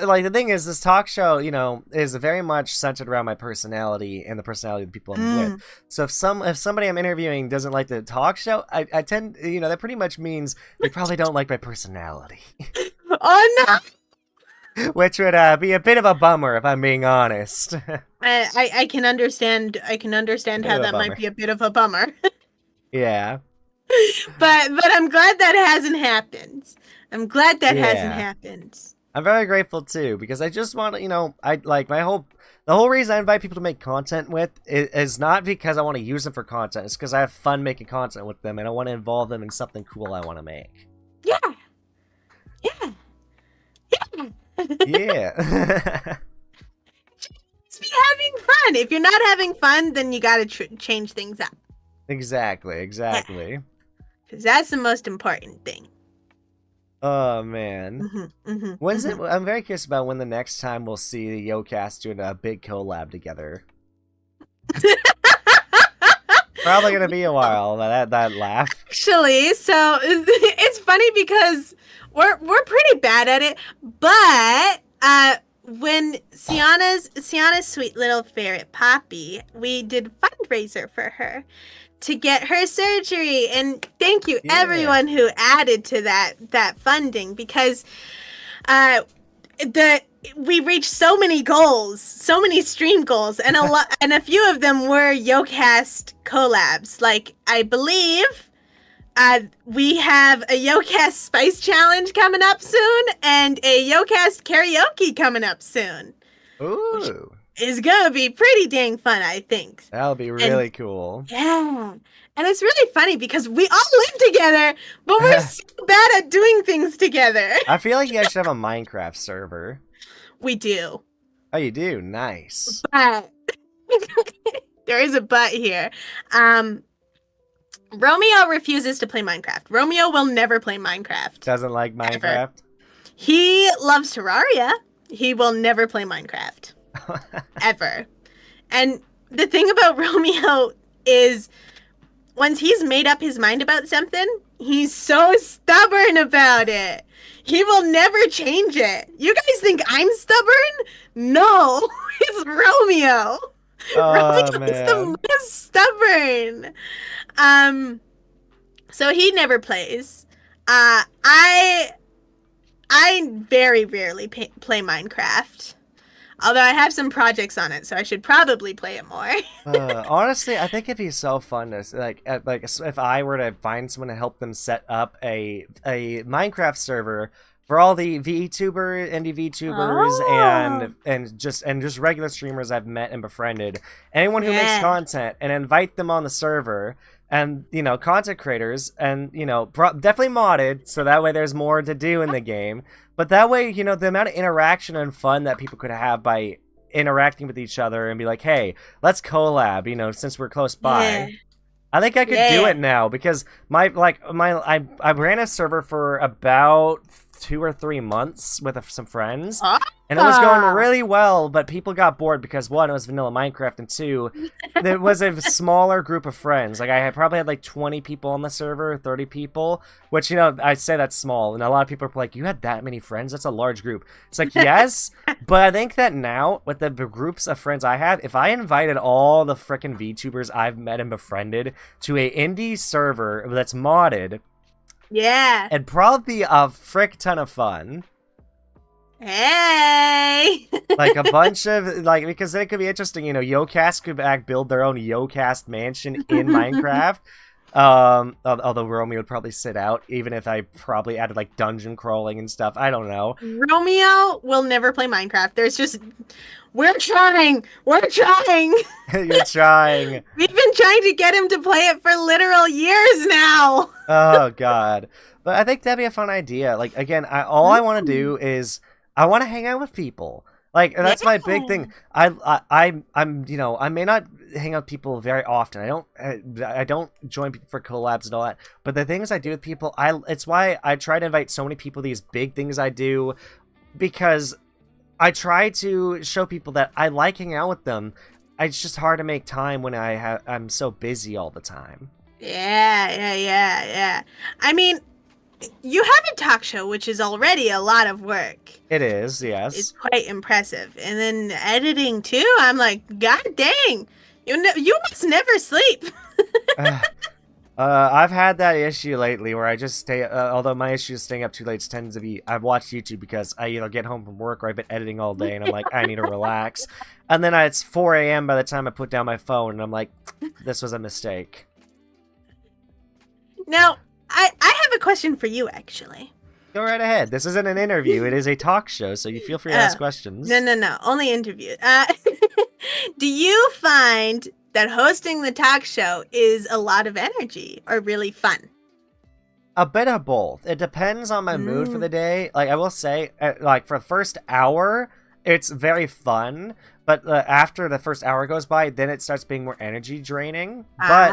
like the thing is, this talk show, you know, is very much centered around my personality and the personality of the people I'm with. So if somebody I'm interviewing doesn't like the talk show, I tend, you know, that pretty much means they probably don't like my personality. Oh no! Which would be a bit of a bummer if I'm being honest. I can understand. I can understand how that might be a bit of a bummer. Yeah. But I'm glad that hasn't happened. I'm glad that hasn't happened. I'm very grateful too, because I just want to, you know, the whole reason I invite people to make content with is not because I want to use them for content. It's because I have fun making content with them and I want to involve them in something cool I want to make. Yeah. Just be having fun. If you're not having fun, then you got to change things up. Exactly. Because that's the most important thing. Oh, man. When's it? I'm very curious about when the next time we'll see the Yokast doing a big collab together. Probably gonna be a while. That laugh. Actually, so it's funny because we're pretty bad at it, but when Sienna's sweet little ferret Poppy, we did fundraiser for her to get her surgery. And thank you everyone who added to that funding, because we reached so many goals, so many stream goals, and a few of them were Yokast collabs. Like, I believe we have a Yokast Spice Challenge coming up soon, and a Yokast Karaoke coming up soon. Ooh. Is gonna be pretty dang fun, I think. That'll be really cool. Yeah. And it's really funny because we all live together, but we're so bad at doing things together. I feel like you guys should have a Minecraft server. We do. Oh, you do? Nice. But there is a but here. Romeo refuses to play Minecraft. Romeo will never play Minecraft. Doesn't like Minecraft? Ever. He loves Terraria. He will never play Minecraft. Ever. And the thing about Romeo is, once he's made up his mind about something, he's so stubborn about it. He will never change it. You guys think I'm stubborn? No, it's Romeo. Romeo is the most stubborn. So he never plays. I very rarely play Minecraft. Although I have some projects on it, so I should probably play it more. Honestly, I think it'd be so fun to like if I were to find someone to help them set up a Minecraft server for all the VTuber, indie VTubers, and just regular streamers I've met and befriended, anyone who makes content, and invite them on the server. And, you know, content creators, and, you know, definitely modded, so that way there's more to do in the game. But that way, you know, the amount of interaction and fun that people could have by interacting with each other and be like, hey, let's collab, you know, since we're close by. Yeah. I think I could do it now, because I ran a server for about 2 or 3 months with some friends, and it was going really well, but people got bored because, 1, it was vanilla Minecraft, and 2, there was a smaller group of friends. Like, I probably had like 20 people on the server, 30 people, which, you know, I say that's small, and a lot of people are like, you had that many friends? That's a large group. It's like, yes, but I think that now, with the groups of friends I have, if I invited all the frickin' VTubers I've met and befriended to a indie server that's modded, yeah, it'd probably be a frick ton of fun. Hey! Like a bunch of, like, because it could be interesting, you know, Yokast could build their own Yokast mansion in Minecraft. Although Romeo would probably sit out, even if I probably added, like, dungeon crawling and stuff. I don't know. Romeo will never play Minecraft. There's just... We're trying! We're trying! You're trying. We've been trying to get him to play it for literal years now! Oh, God. But I think that'd be a fun idea. Like, again, all I want to do is... I want to hang out with people. Like, that's my big thing. I'm, you know, I may not hang out with people very often. I don't join people for collabs and all that. But the things I do with people, it's why I try to invite so many people to these big things I do, because I try to show people that I like hanging out with them. It's just hard to make time when I'm so busy all the time. Yeah. I mean, you have a talk show, which is already a lot of work. It is, yes. It's quite impressive. And then editing, too, I'm like, God dang, you must never sleep. I've had that issue lately where I just stay, although my issue is staying up too late tends to be, I've watched YouTube because I either get home from work or I've been editing all day and I'm like, I need to relax. And then it's 4 a.m. by the time I put down my phone and I'm like, this was a mistake. Now, I have a question for you, actually. Go right ahead. This isn't an interview. It is a talk show, so you feel free to ask questions. No. Only interview. Do you find that hosting the talk show is a lot of energy or really fun? A bit of both. It depends on my mood for the day. Like, I will say, like, for the first hour, it's very fun. But after the first hour goes by, then it starts being more energy draining. But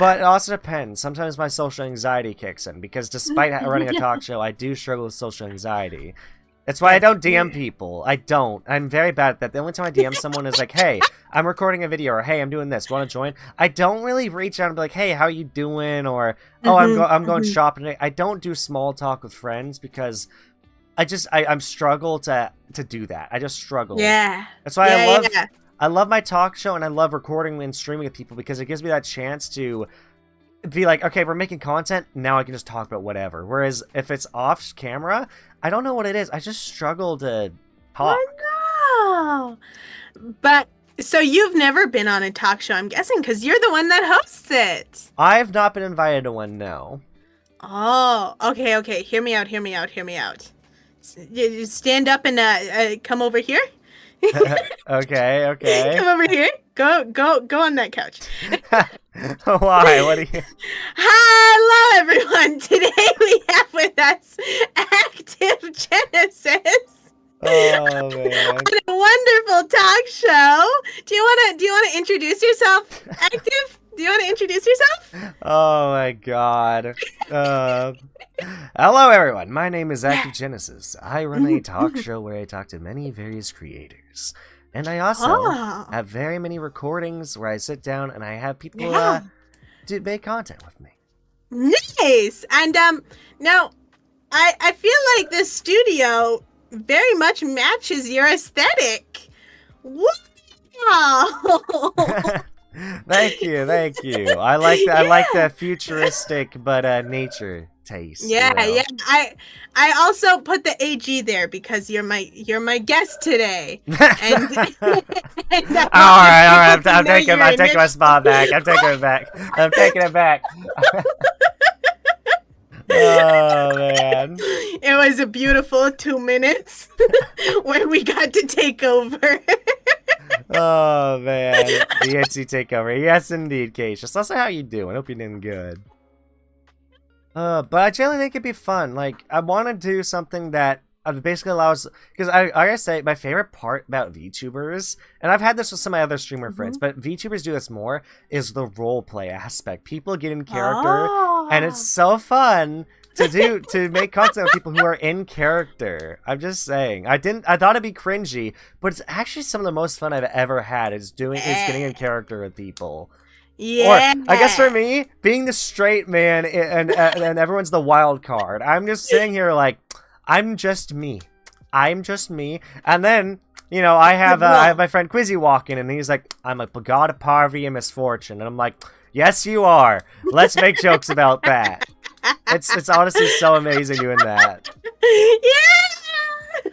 it also depends. Sometimes my social anxiety kicks in, because despite running a talk show, I do struggle with social anxiety. That's why I don't DM people. I don't. I'm very bad at that. The only time I DM someone is like, hey, I'm recording a video, or hey, I'm doing this. Want to join? I don't really reach out and be like, hey, how you doing? Or, oh, I'm going shopping today. I don't do small talk with friends because I'm struggle to do that. I just struggle. Yeah. That's why I love my talk show and I love recording and streaming with people because it gives me that chance to be like, okay, we're making content, now I can just talk about whatever. Whereas if it's off camera, I don't know what it is. I just struggle to talk. Oh, no. But, so you've never been on a talk show, I'm guessing, because you're the one that hosts it. I've not been invited to one, no. Oh, okay. Hear me out. You stand up and come over here. Okay. Come over here. Go on that couch. Why? What are you? Hello, everyone. Today we have with us Active Genesis. Oh man! On a wonderful talk show. Do you wanna introduce yourself, Active? Do you want to introduce yourself? Oh my god. Hello everyone, my name is Active Genesis. I run a talk show where I talk to many various creators. And I also have very many recordings where I sit down and I have people to make content with me. Nice! And now, I feel like this studio very much matches your aesthetic. Wow! Thank you. I like the futuristic but nature taste. Yeah. You know? I also put the AG there because you're my guest today. And, all right. I'm taking my spot back. I'm taking it back. Oh man! It was a beautiful 2 minutes where we got to take over. Oh man, the Itsi takeover. Yes, indeed, Keisha. So how you doing? Hope you're doing good. But I generally think it'd be fun. Like, I want to do something that basically allows, because I gotta say, my favorite part about VTubers, and I've had this with some of my other streamer friends, but VTubers do this more, is the roleplay aspect. People get in character, and it's so fun to make content with people who are in character. I'm just saying. I thought it'd be cringy, but it's actually some of the most fun I've ever had is getting in character with people. Yeah. Or, I guess for me, being the straight man and everyone's the wild card. I'm just sitting here like, I'm just me. And then, you know, I have my friend Quizzy walking and he's like, I'm a god of poverty and misfortune. And I'm like, yes, you are. Let's make jokes about that. It's honestly so amazing doing that. Yeah.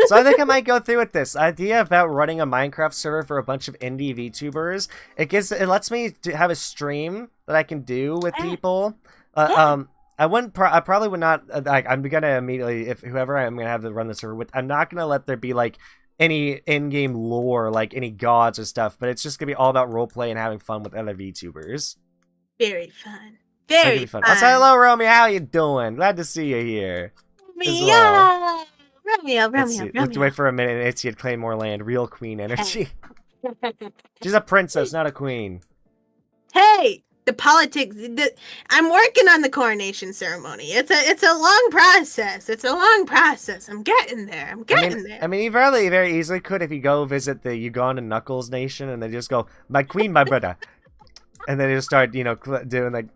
So I think I might go through with this idea about running a Minecraft server for a bunch of indie VTubers. It lets me have a stream that I can do with people. I probably would not. Like, I'm gonna immediately, if whoever I'm gonna have to run the server with, I'm not gonna let there be like any in-game lore, like any gods or stuff. But it's just gonna be all about roleplay and having fun with other VTubers. Very fun. Very fun. Also, hello, Romeo. How you doing? Glad to see you here. Romeo. Let's wait for a minute and Itzy had claimed more land. Real queen energy. She's a princess, not a queen. Hey, the politics. I'm working on the coronation ceremony. It's a long process. I'm getting there. I mean, you very easily could if you go visit the Ugandan Knuckles Nation and they just go, my queen, my brother. And then they just start, you know, doing like...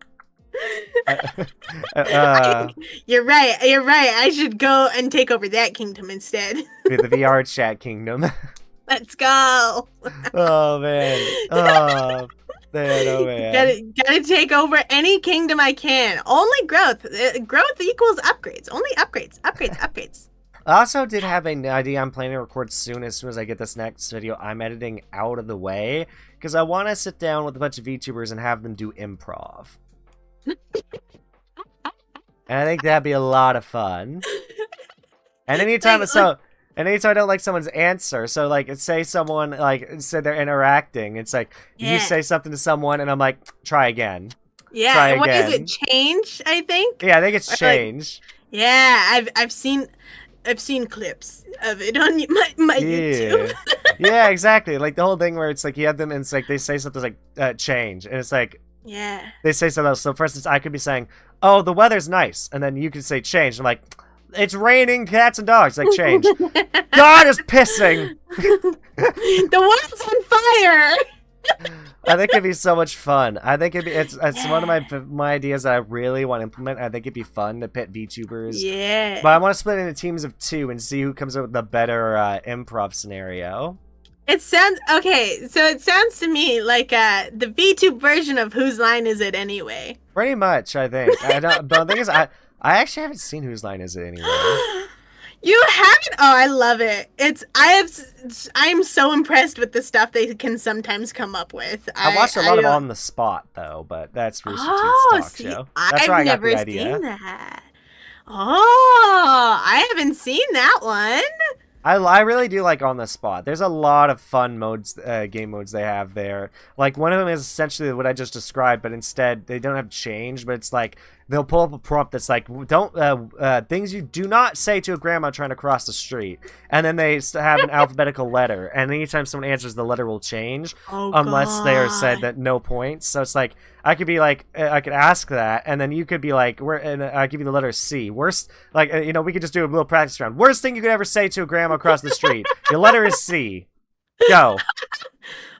You're right. I should go and take over that kingdom instead. The VR chat kingdom. Let's go. Oh man. Oh man. Gotta take over any kingdom I can. Only growth. Growth equals upgrades. Only upgrades. I also did have an idea I'm planning to record as soon as I get this next video I'm editing out of the way. Because I want to sit down with a bunch of VTubers and have them do improv. And I think that'd be a lot of fun. And anytime I don't like someone's answer, so like say someone they're interacting, it's like you say something to someone and I'm like, try again. Yeah, try what again. is it? Change, I think. Yeah, I think it's change. Like, yeah, I've seen clips of it on my YouTube. Yeah, exactly. Like the whole thing where it's like you have them and it's like they say something like change, and it's like they say something else. So for instance, I could be saying, "Oh, the weather's nice," and then you could say change. I'm like, "It's raining cats and dogs." Like change. God is pissing. The world's on fire. I think it'd be so much fun. I think it's one of my ideas that I really want to implement. I think it'd be fun to pit VTubers. Yeah. But I want to split into teams of 2 and see who comes up with the better improv scenario. It sounds okay. So it sounds to me like the VTube version of Whose Line Is It Anyway? Pretty much, I think. I don't. But the thing is, I actually haven't seen Whose Line Is It Anyway. You haven't? Oh, I love it. I'm so impressed with the stuff they can sometimes come up with. I watched a lot of On the Spot though, but that's Rooster Teeth's talk show. That's where I got the idea. I've never seen that. Oh, I haven't seen that one. I really do like On the Spot. There's a lot of fun modes, game modes they have there. Like, one of them is essentially what I just described, but instead they don't have change, but it's like they'll pull up a prompt that's like, don't things you do not say to a grandma trying to cross the street. And then they have an alphabetical letter, and anytime someone answers, the letter will change unless they are said that no points. So it's like, I could be like, I could ask that, and then you could be like, and I give you the letter C. Worst, like, we could just do a little practice round. Worst thing you could ever say to a grandma across the street. Your letter is C. Go.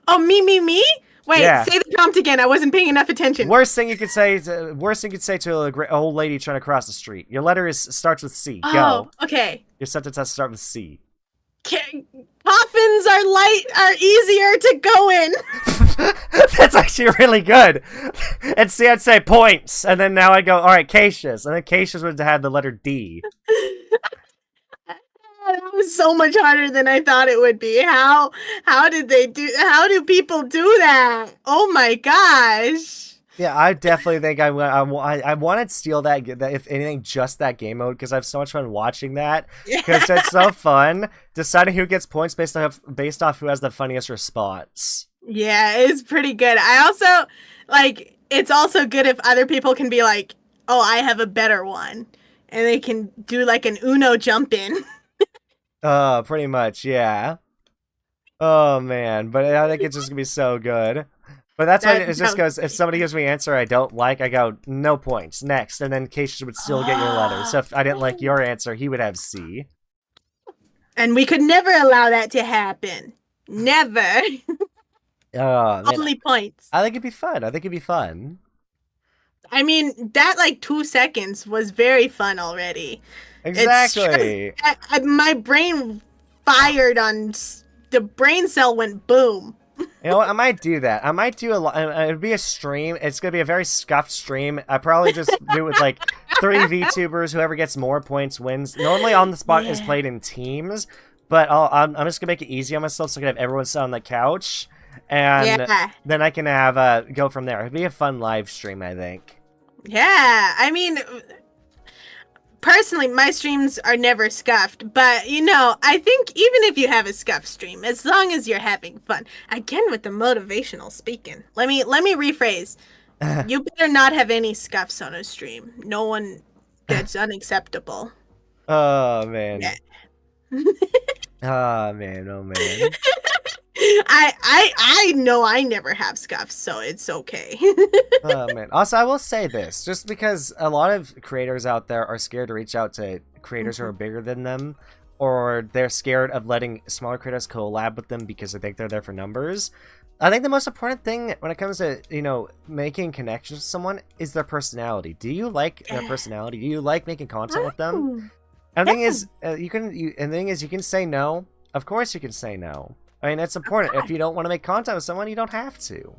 Oh, me? Wait, yeah. Say the prompt again. I wasn't paying enough attention. Worst thing you could say to an old lady trying to cross the street. Your letter starts with C. Go. Oh, okay. Your sentence has to start with C. Coffins are easier to go in. That's actually really good. And see, I'd say points, and then now I go, all right, Cassius, and then Cassius would have the letter D. That was so much harder than I thought it would be. How do people do that? Oh my gosh. Yeah, I definitely think I want to steal that, if anything, just that game mode, because I have so much fun watching that. Because it's so fun deciding who gets points based off who has the funniest response. Yeah, it's pretty good. I also it's also good if other people can be like, oh, I have a better one, and they can do like an Uno jump in. Pretty much, yeah. Oh man, but I think it's just gonna be so good. But that's why it just goes, if somebody gives me an answer I don't like, I go, no points, next, and then Cassius would still get your letter. So if I didn't like your answer, he would have C. And we could never allow that to happen. Never. Only points. I think it'd be fun. I mean, that 2 seconds was very fun already. Exactly. My brain fired on the brain cell went boom. You know what? I might do that. I might do it'd be a stream. It's gonna be a very scuffed stream. I probably just do it with 3 VTubers. Whoever gets more points wins. Normally, On the Spot is played in teams, but I'm just gonna make it easy on myself so I can have everyone sit on the couch, and then I can have go from there. It'd be a fun live stream, I think. Yeah, I mean, personally, my streams are never scuffed, but I think even if you have a scuffed stream, as long as you're having fun, again with the motivational speaking, let me rephrase. You better not have any scuffs on a stream. No one, that's unacceptable. Oh man. Yeah. Oh man. I know I never have scuffs, so it's okay. Oh man. Also, I will say this, just because a lot of creators out there are scared to reach out to creators who are bigger than them, or they're scared of letting smaller creators collab with them because they think they're there for numbers. I think the most important thing when it comes to, making connections with someone is their personality. Do you like their personality? Do you like making content with them? And the thing is, you can say no. Of course you can say no. I mean, it's important. If you don't want to make content with someone, you don't have to.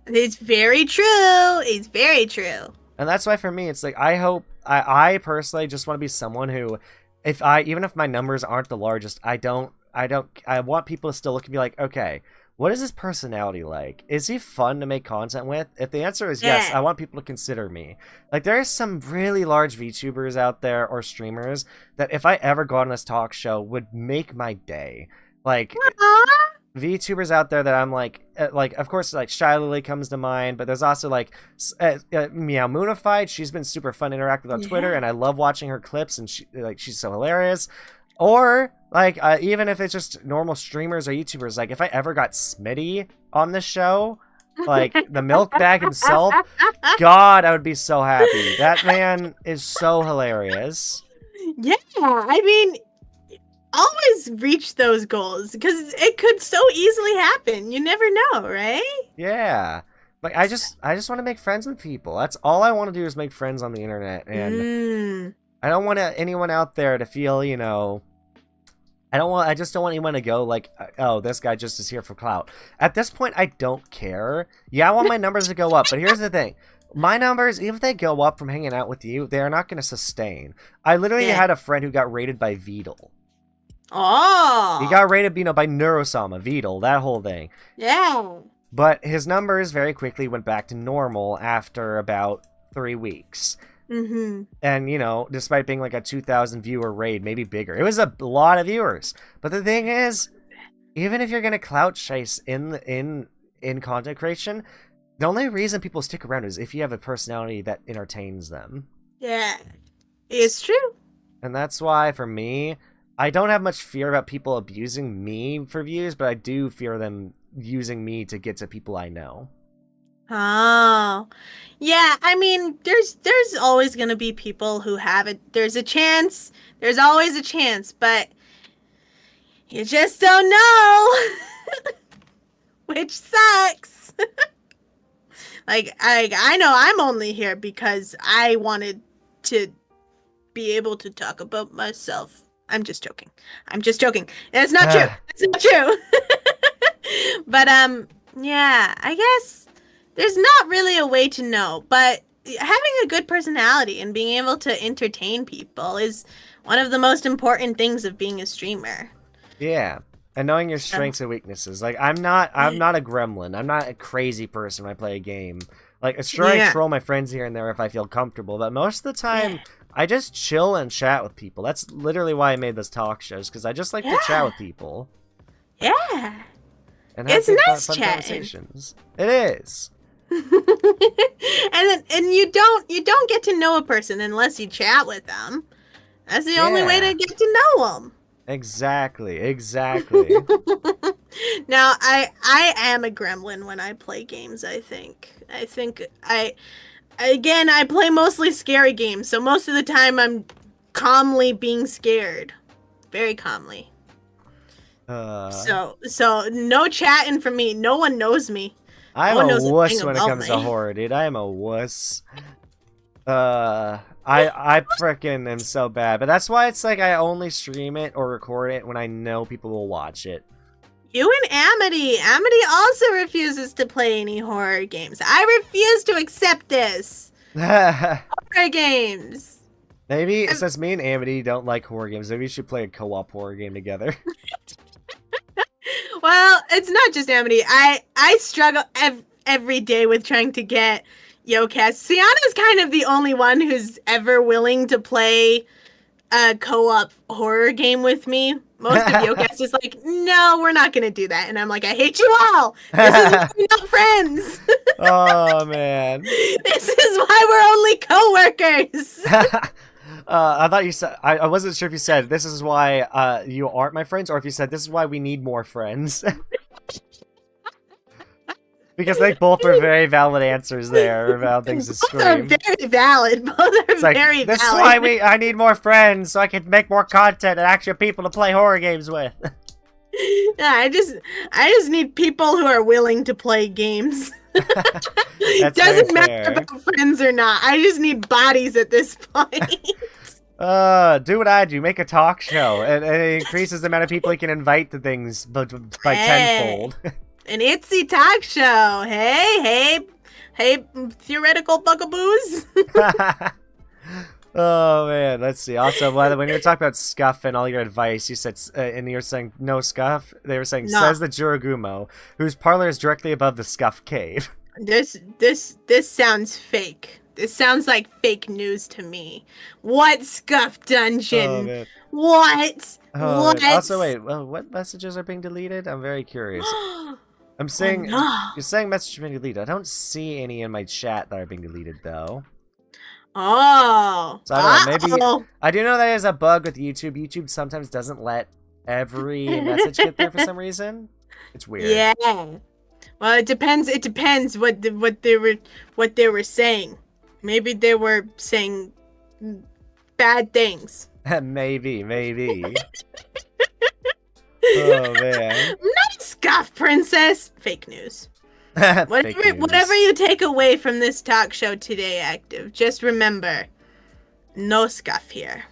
It's very true. It's very true. And that's why for me, it's like, I personally just want to be someone who, even if my numbers aren't the largest, I want people to still look and be like, okay, what is his personality like? Is he fun to make content with? If the answer is yes, I want people to consider me. Like, there are some really large VTubers out there or streamers that if I ever go on this talk show would make my day. Like, VTubers out there that I'm like, of course, Shy Lily comes to mind, but there's also Meow Moonified. She's been super fun to interact with on Twitter, and I love watching her clips, and she's so hilarious. Or even if it's just normal streamers or YouTubers, if I ever got Smitty on the show, the milk bag himself, God, I would be so happy. That man is so hilarious. Yeah, I mean, always reach those goals because it could so easily happen. You never know, right? Yeah. I just want to make friends with people. That's all I want to do is make friends on the internet. And I don't want anyone out there to feel, I just don't want anyone to go like, oh, this guy just is here for clout. At this point, I don't care. Yeah, I want my numbers to go up, but here's the thing. My numbers, even if they go up from hanging out with you, they are not going to sustain. I literally had a friend who got raided by Veedle. Oh. He got raided, by Neurosama, Veedle, that whole thing. Yeah. But his numbers very quickly went back to normal after about 3 weeks. Mm-hmm. And, despite being like a 2,000 viewer raid, maybe bigger. It was a lot of viewers. But the thing is, even if you're going to clout chase in content creation, the only reason people stick around is if you have a personality that entertains them. Yeah. It's true. And that's why, for me, I don't have much fear about people abusing me for views, but I do fear them using me to get to people I know. Oh, yeah. I mean, there's always gonna be people who have it. There's a chance. There's always a chance, but you just don't know, which sucks. I know I'm only here because I wanted to be able to talk about myself. I'm just joking. It's not true. It's not true. But yeah, I guess there's not really a way to know, but having a good personality and being able to entertain people is one of the most important things of being a streamer. Yeah. And knowing your strengths and weaknesses. Like, I'm not a gremlin. I'm not a crazy person when I play a game. Like, sure, I troll my friends here and there if I feel comfortable, but most of the time, I just chill and chat with people. That's literally why I made this talk shows, because I just like to chat with people. Yeah. And have nice fun chatting. Conversations. It is. and you don't get to know a person unless you chat with them. That's the only way to get to know them. Exactly. Now, I am a gremlin when I play games, I think I play mostly scary games, so most of the time I'm calmly being scared. Very calmly. So no chatting from me. No one knows me. I'm a wuss when it comes to horror, dude. I am a wuss. I frickin' am so bad. But that's why it's like I only stream it or record it when I know people will watch it. You and Amity. Amity also refuses to play any horror games. I refuse to accept this. Horror games. Maybe, since me and Amity don't like horror games, maybe we should play a co-op horror game together. Well, it's not just Amity. I struggle every day with trying to get Yokast. Sienna's kind of the only one who's ever willing to play a co-op horror game with me. Most of Yokast is like, no, we're not going to do that. And I'm like, I hate you all. This is why we're not friends. Oh, man. This is why we're only co-workers. I thought you said, I wasn't sure if you said, this is why you aren't my friends, or if you said, this is why we need more friends. Because they both are very valid answers there about things to scream. Both are very valid. Both are very valid. This is why I need more friends, so I can make more content and actual people to play horror games with. Yeah, I just need people who are willing to play games. It doesn't matter about friends or not. I just need bodies at this point. Do what I do. Make a talk show. And it increases the amount of people you can invite to things by tenfold. An Itsi talk show. Hey, theoretical bugaboos. Oh, man. Let's see. Also, by the way, when you were talking about scuff and all your advice, you said, and you were saying no scuff. They were saying, says the Jorogumo, whose parlor is directly above the scuff cave. This sounds fake. This sounds like fake news to me. What scuff dungeon? Oh, man. What? Oh, what? Man. Also, wait. Well, what messages are being deleted? I'm very curious. I'm saying, you're saying messages are being deleted. I don't see any in my chat that are being deleted, though. Oh. So I don't know, maybe I do know that there's a bug with YouTube. YouTube sometimes doesn't let every message get there for some reason. It's weird. Yeah. Well, it depends. It depends what they were saying. Maybe they were saying bad things. maybe. Oh man. Not scuff, princess. Fake news. Whatever you take away from this talk show today, Active, just remember, no scuff here.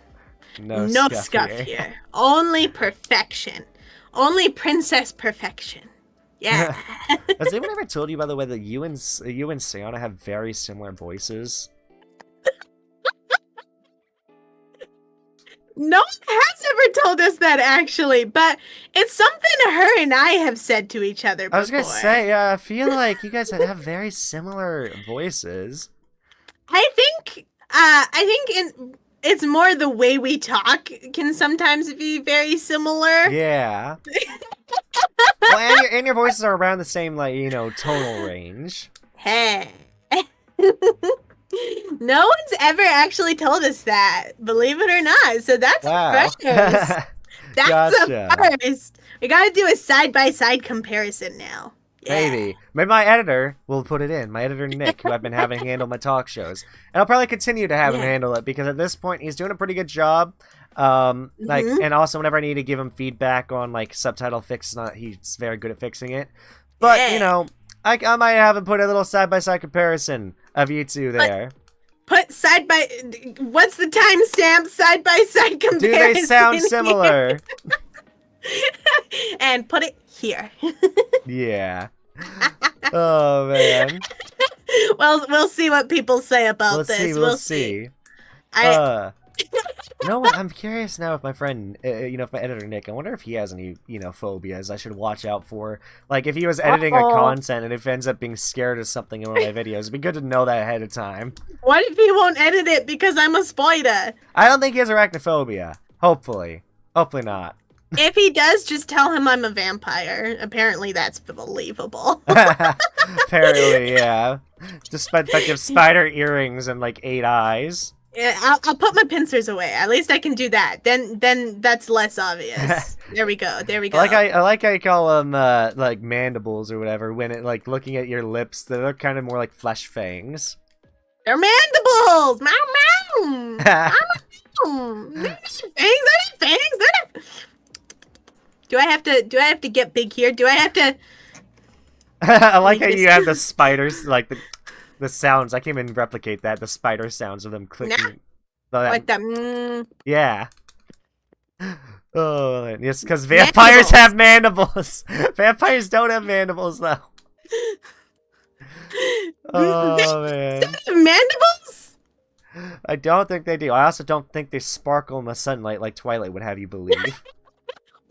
No scuff here. Only perfection. Only princess perfection. Yeah. Has anyone ever told you, by the way, that you and Sayana have very similar voices? No one has ever told us that, actually, but it's something her and I have said to each other before. I was gonna say, I feel like you guys have very similar voices. I think it's more the way we talk can sometimes be very similar. Yeah. Well, and your voices are around the same, like, you know, tonal range. Hey. No one's ever actually told us that, believe it or not. So that's a first. That's Gotcha. a first. We gotta do a side-by-side comparison now. Yeah. Maybe my editor will put it in. My editor Nick, who I've been having handle my talk shows, and I'll probably continue to have him handle it because at this point he's doing a pretty good job. Like, and also whenever I need to give him feedback on like subtitle fix, he's very good at fixing it. But you know, I might have him put a little side-by-side comparison of you two there. Put what's the timestamp side-by-side comparison? Do they sound similar? And put it here. Yeah. Oh man. Well, we'll see what people say about this. We'll see. No, I'm curious now if my friend, if my editor Nick, I wonder if he has any, phobias I should watch out for. Like, if he was editing a content and if ends up being scared of something in one of my videos, it'd be good to know that ahead of time. What if he won't edit it because I'm a spoiler? I don't think he has arachnophobia. Hopefully. Hopefully not. If he does, just tell him I'm a vampire. Apparently that's believable. Apparently, yeah. Despite the spider earrings and, 8 eyes. Yeah, I'll put my pincers away. At least I can do that. Then that's less obvious. There we go. I like how you call them mandibles or whatever. When it looking at your lips, they're kind of more like flesh fangs. They're mandibles. Meow meow. Fangs. Do I have to get big here? Do I have to? I like how you have the spiders the sounds. I can't even replicate that. The spider sounds of them clicking. Like that. Yeah. Oh, yes, because vampires have mandibles. Vampires don't have mandibles, though. Oh, man. Mandibles? I don't think they do. I also don't think they sparkle in the sunlight like Twilight would have you believe.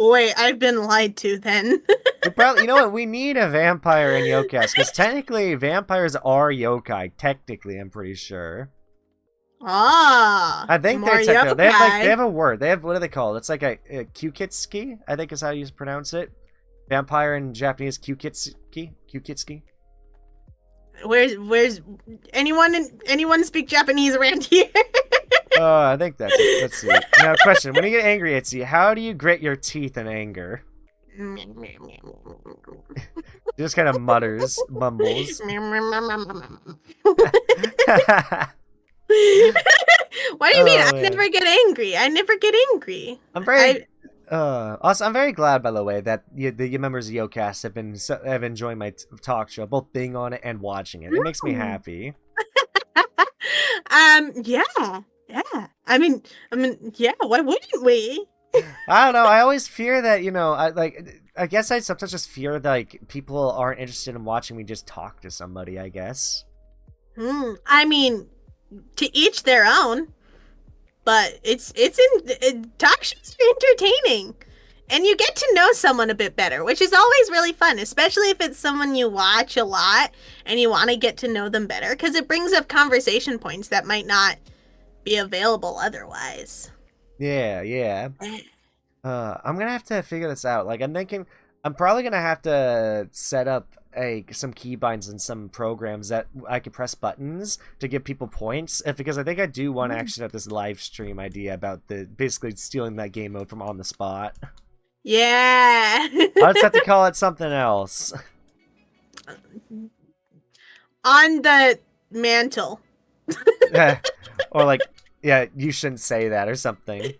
Wait, I've been lied to then. You know what? We need a vampire in Yokast, because technically vampires are yokai. Technically, I'm pretty sure. I think they're technical. They have a word. They have, what do they call it? It's like a kyukitsuki, I think is how you pronounce it. Vampire in Japanese, kyukitsuki. Where's anyone speak Japanese around here? I think that's it. Let's see. Now, question: when you get angry, Itsi, how do you grit your teeth in anger? Just kind of mumbles. What do you mean? I never get angry. I'm very. Also, I'm very glad, by the way, that the members of Yokast have enjoyed my talk show, both being on it and watching it. It makes me happy. Yeah. I mean, yeah. Why wouldn't we? I don't know. I always fear that, I guess I sometimes just fear that, people aren't interested in watching me just talk to somebody, I guess. I mean, to each their own. But talk shows are entertaining. And you get to know someone a bit better, which is always really fun, especially if it's someone you watch a lot and you want to get to know them better, because it brings up conversation points that might not be available otherwise. Yeah. I'm gonna have to figure this out. I'm thinking I'm probably gonna have to set up some keybinds and some programs that I could press buttons to give people points, because I think I do want to actually have this live stream idea about basically stealing that game mode from on the spot. Yeah. I'll just have to call it something else. On the mantle. Or you shouldn't say that or something.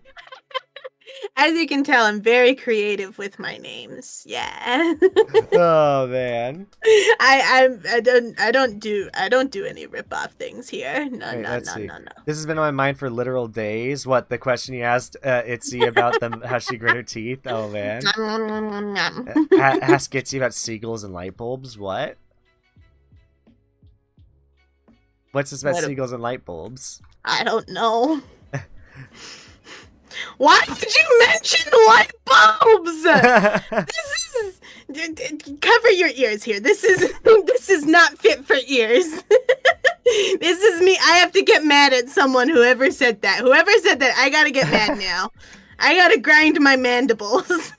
As you can tell, I'm very creative with my names. Yeah. Oh man. I don't do any rip-off things here. No, Wait, no, let's no, see. no, no. This has been on my mind for literal days. What, the question you asked Itzy about them, how she grit her teeth? Oh man. Ask Itzy about seagulls and light bulbs. What? What's this about seagulls and light bulbs? I don't know. Why did you mention light bulbs? This is cover your ears here. This is not fit for ears. This is me. I have to get mad at someone. Whoever said that. Whoever said that. I gotta get mad now. I gotta grind my mandibles.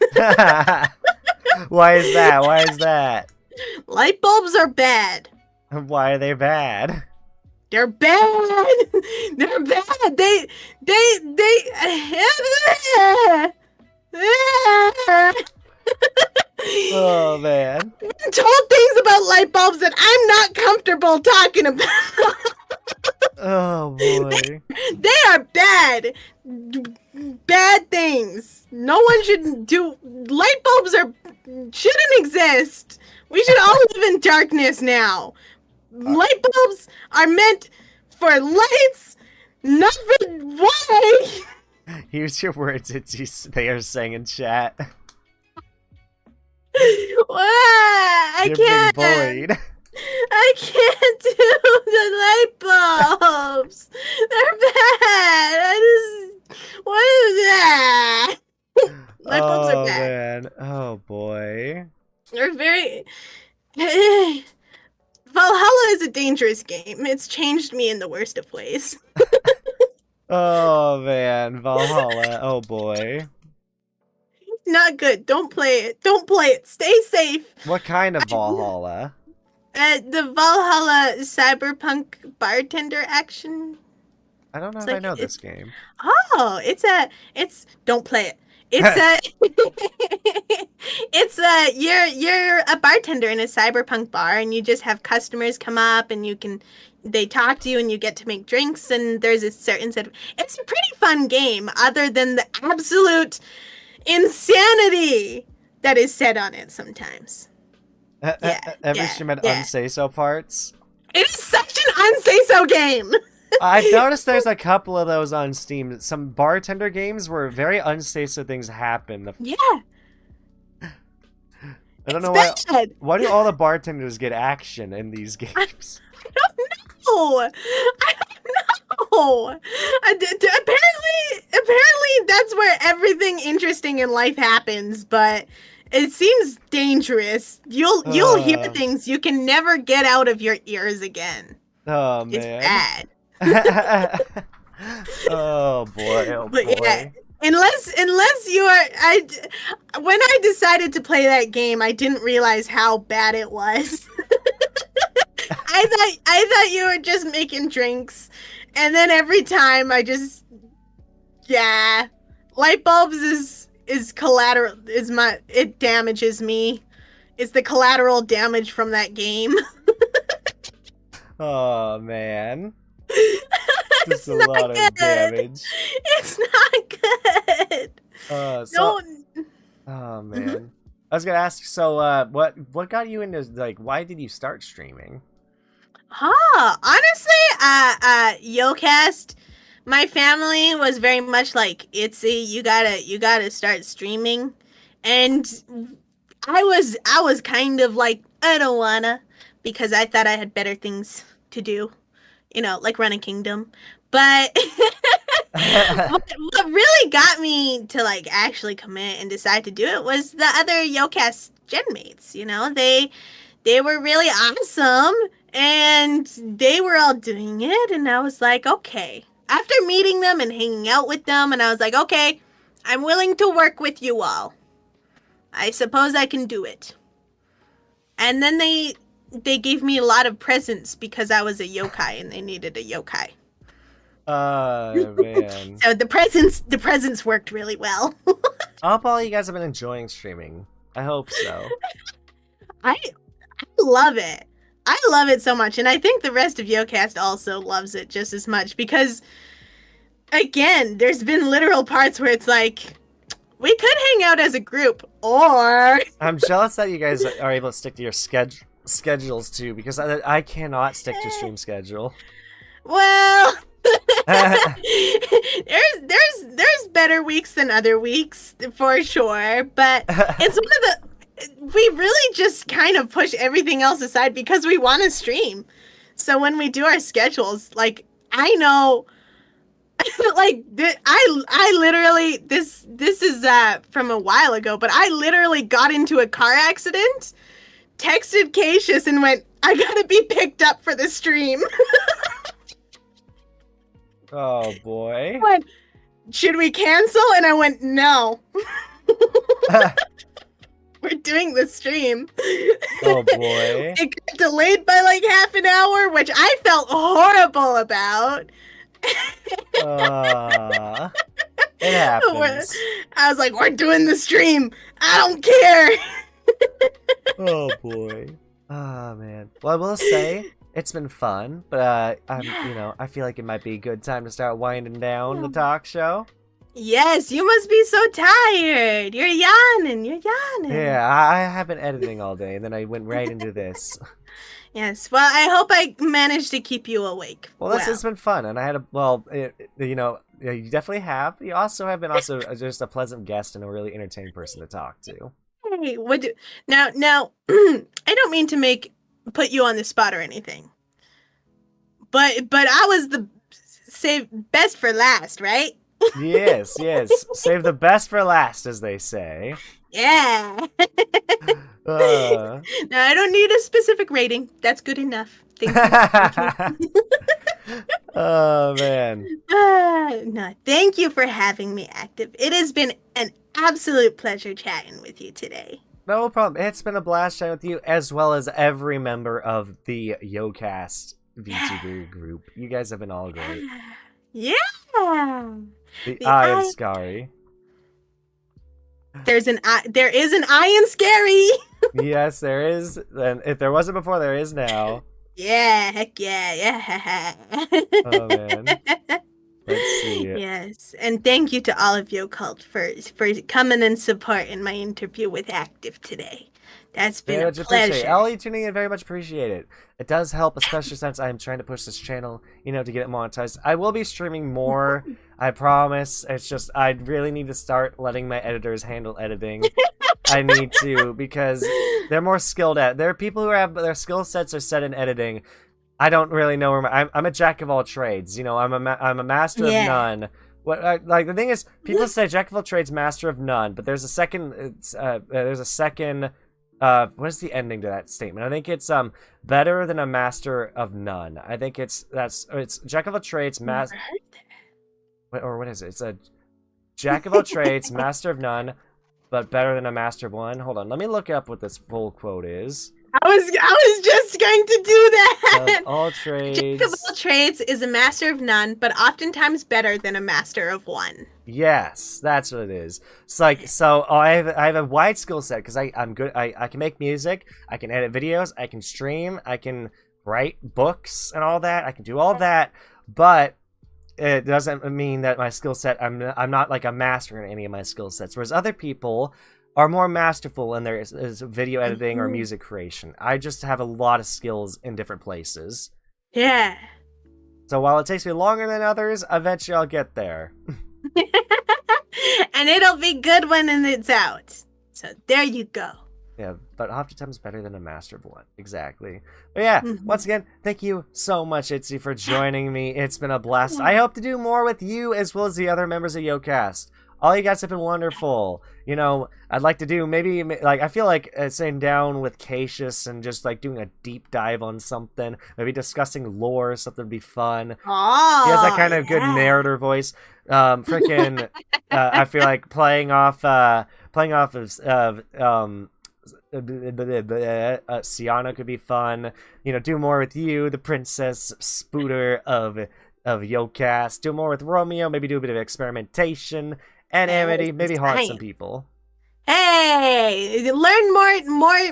Why is that? Why is that? Light bulbs are bad. Why are they bad? They're bad. They're bad. They. Oh man. I'm told things about light bulbs that I'm not comfortable talking about. Oh boy. They are bad. Bad things. No one should do. Light bulbs shouldn't exist. We should all live in darkness now. Light bulbs are meant for lights, not for why. Here's your words, they are saying in chat. I can't. Being bullied. I can't do the light bulbs. They're bad. What is that? Light bulbs are bad. Man. Oh boy. They're very. Valhalla is a dangerous game. It's changed me in the worst of ways. Oh man, Valhalla. Oh boy. Not good. Don't play it. Don't play it. Stay safe. What kind of Valhalla? The Valhalla cyberpunk bartender action. I don't know if I know this game. Oh, don't play it. You're a bartender in a cyberpunk bar, and you just have customers come up, and they talk to you, and you get to make drinks, and there's a certain set of. It's a pretty fun game, other than the absolute insanity that is said on it sometimes. Every stream had unsay-so parts. It is such an unsay-so game. I've noticed there's a couple of those on Steam. Some bartender games where very unsay-so things happen. Yeah. I don't know why. Why do all the bartenders get action in these games? I don't know. Apparently that's where everything interesting in life happens, but it seems dangerous. You'll hear things you can never get out of your ears again. Oh man. It's bad. Oh boy. Oh boy. But yeah, unless you are when I decided to play that game, I didn't realize how bad it was. I thought you were just making drinks, and then every time light bulbs is collateral, it damages me. It's the collateral damage from that game. Oh man. It's a lot of damage. It's not good. Oh man. I was gonna ask, so what got you into, like, why did you start streaming? Honestly, Yokast, my family was very much like, Itzy, you gotta start streaming. And I was kind of like, I don't wanna, because I thought I had better things to do, like run a kingdom. But what really got me to like actually commit and decide to do it was the other Yokast gen mates. They were really awesome, and they were all doing it, and I was like, okay. After meeting them and hanging out with them, and I was like, okay, I'm willing to work with you all. I suppose I can do it. And then they gave me a lot of presents because I was a yokai and they needed a yokai. Oh man. So the presents worked really well. I hope all you guys have been enjoying streaming. I hope so. I love it. I love it so much, and I think the rest of Yokast also loves it just as much because, again, there's been literal parts where it's like, we could hang out as a group, or I'm jealous that you guys are able to stick to your schedules too, because I cannot stick to stream schedule. well, there's better weeks than other weeks for sure, but it's one of the we really just kind of push everything else aside because we want to stream. So when we do our schedules, like I know, like I literally this is from a while ago, but I literally got into a car accident, texted Cassius, and went, "I gotta be picked up for the stream." Oh boy. Went, should we cancel? And I went, no. We're doing the stream. Oh boy. It got delayed by like half an hour, which I felt horrible about. It happens. I was like, we're doing the stream. I don't care. Oh boy. Oh man. Well, I will say it's been fun, but I feel like it might be a good time to start winding down the talk show. Yes, you must be so tired. You're yawning. Yeah, I have been editing all day, and then I went right into this. Yes, well, I hope I managed to keep you awake. Well, this has been fun, and I had you definitely have. You also have been just a pleasant guest and a really entertaining person to talk to. Hey, now, I don't mean to put you on the spot or anything, but I was the best for last, right? Yes. Save the best for last, as they say. Yeah. Now, I don't need a specific rating. That's good enough. Thank you. Oh, man. No, thank you for having me active. It has been an absolute pleasure chatting with you today. No problem. It's been a blast chatting with you, as well as every member of the Yokast VTuber group. You guys have been all great. Yeah. The eye of Scary. There is an eye in Scary. Yes, there is. And if there wasn't before, there is now. Yeah, heck yeah. Oh man. Let's see it. Yes, and thank you to all of Yokast for coming and supporting my interview with Active today. That's been a pleasure. All you tuning in, very much appreciate it. It does help, especially since I'm trying to push this channel, to get it monetized. I will be streaming more, I promise. It's just, I really need to start letting my editors handle editing. I need to, because they're more skilled at it. There are people who have, their skill sets are set in editing. I don't really know where I'm a jack of all trades. I'm a master of none. Like the thing is, people say jack of all trades, master of none, but there's a second, what is the ending to that statement? I think it's better than a master of none. I think it's jack of all trades, what is it? It's a jack of all trades, master of none, but better than a master of one. Hold on, let me look up what this full quote is. I was just going to do that. Of all trades. Jack of all trades is a master of none, but oftentimes better than a master of one. Yes, that's what it is. It's like, so I have a wide skill set because I'm good. I can make music, I can edit videos, I can stream, I can write books and all that. I can do all that, but it doesn't mean that my skill set, I'm not like a master in any of my skill sets. Whereas other people are more masterful in their video editing or music creation. I just have a lot of skills in different places. Yeah. So while it takes me longer than others, eventually I'll get there. And it'll be good when it's out. So there you go. Yeah, but oftentimes better than a master of one. Exactly. But yeah, once again, thank you so much, Itsi, for joining me. It's been a blast. I hope to do more with you as well as the other members of Yokast. All you guys have been wonderful. I'd like to do maybe, like, I feel like sitting down with Cassius and just, like, doing a deep dive on something. Maybe discussing lore, something would be fun. Oh, he has that kind of good narrator voice. I feel like playing off of Sienna could be fun. Do more with you, the Princess Spooter of Yokast. Do more with Romeo. Maybe do a bit of experimentation and Amity. Maybe haunt some people. Hey, learn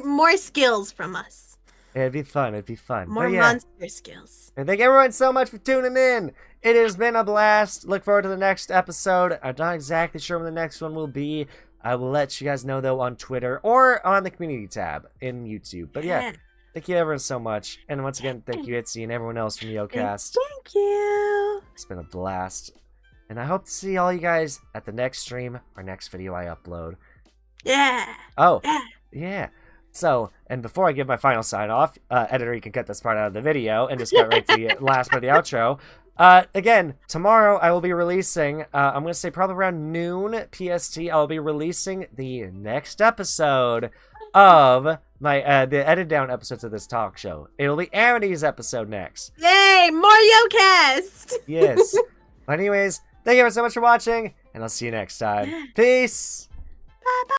more skills from us. It'd be fun. It'd be fun. More But yeah. monster skills. And thank everyone so much for tuning in. It has been a blast. Look forward to the next episode. I'm not exactly sure when the next one will be. I will let you guys know, though, on Twitter or on the community tab in YouTube. But yeah, thank you everyone so much. And once again, thank you, Itsi, and everyone else from Yokast. Thank you. It's been a blast. And I hope to see all you guys at the next stream or next video I upload. Yeah. Oh, yeah. So, and before I give my final sign off, editor, you can cut this part out of the video and just get right to the last part of the outro. Again, tomorrow I will be releasing, I'm going to say probably around noon PST, I'll be releasing the next episode of my, the edited down episodes of this talk show. It'll be Amity's episode next. Yay, more Yokast! Yes. But anyways, thank you so much for watching, and I'll see you next time. Peace! Bye-bye.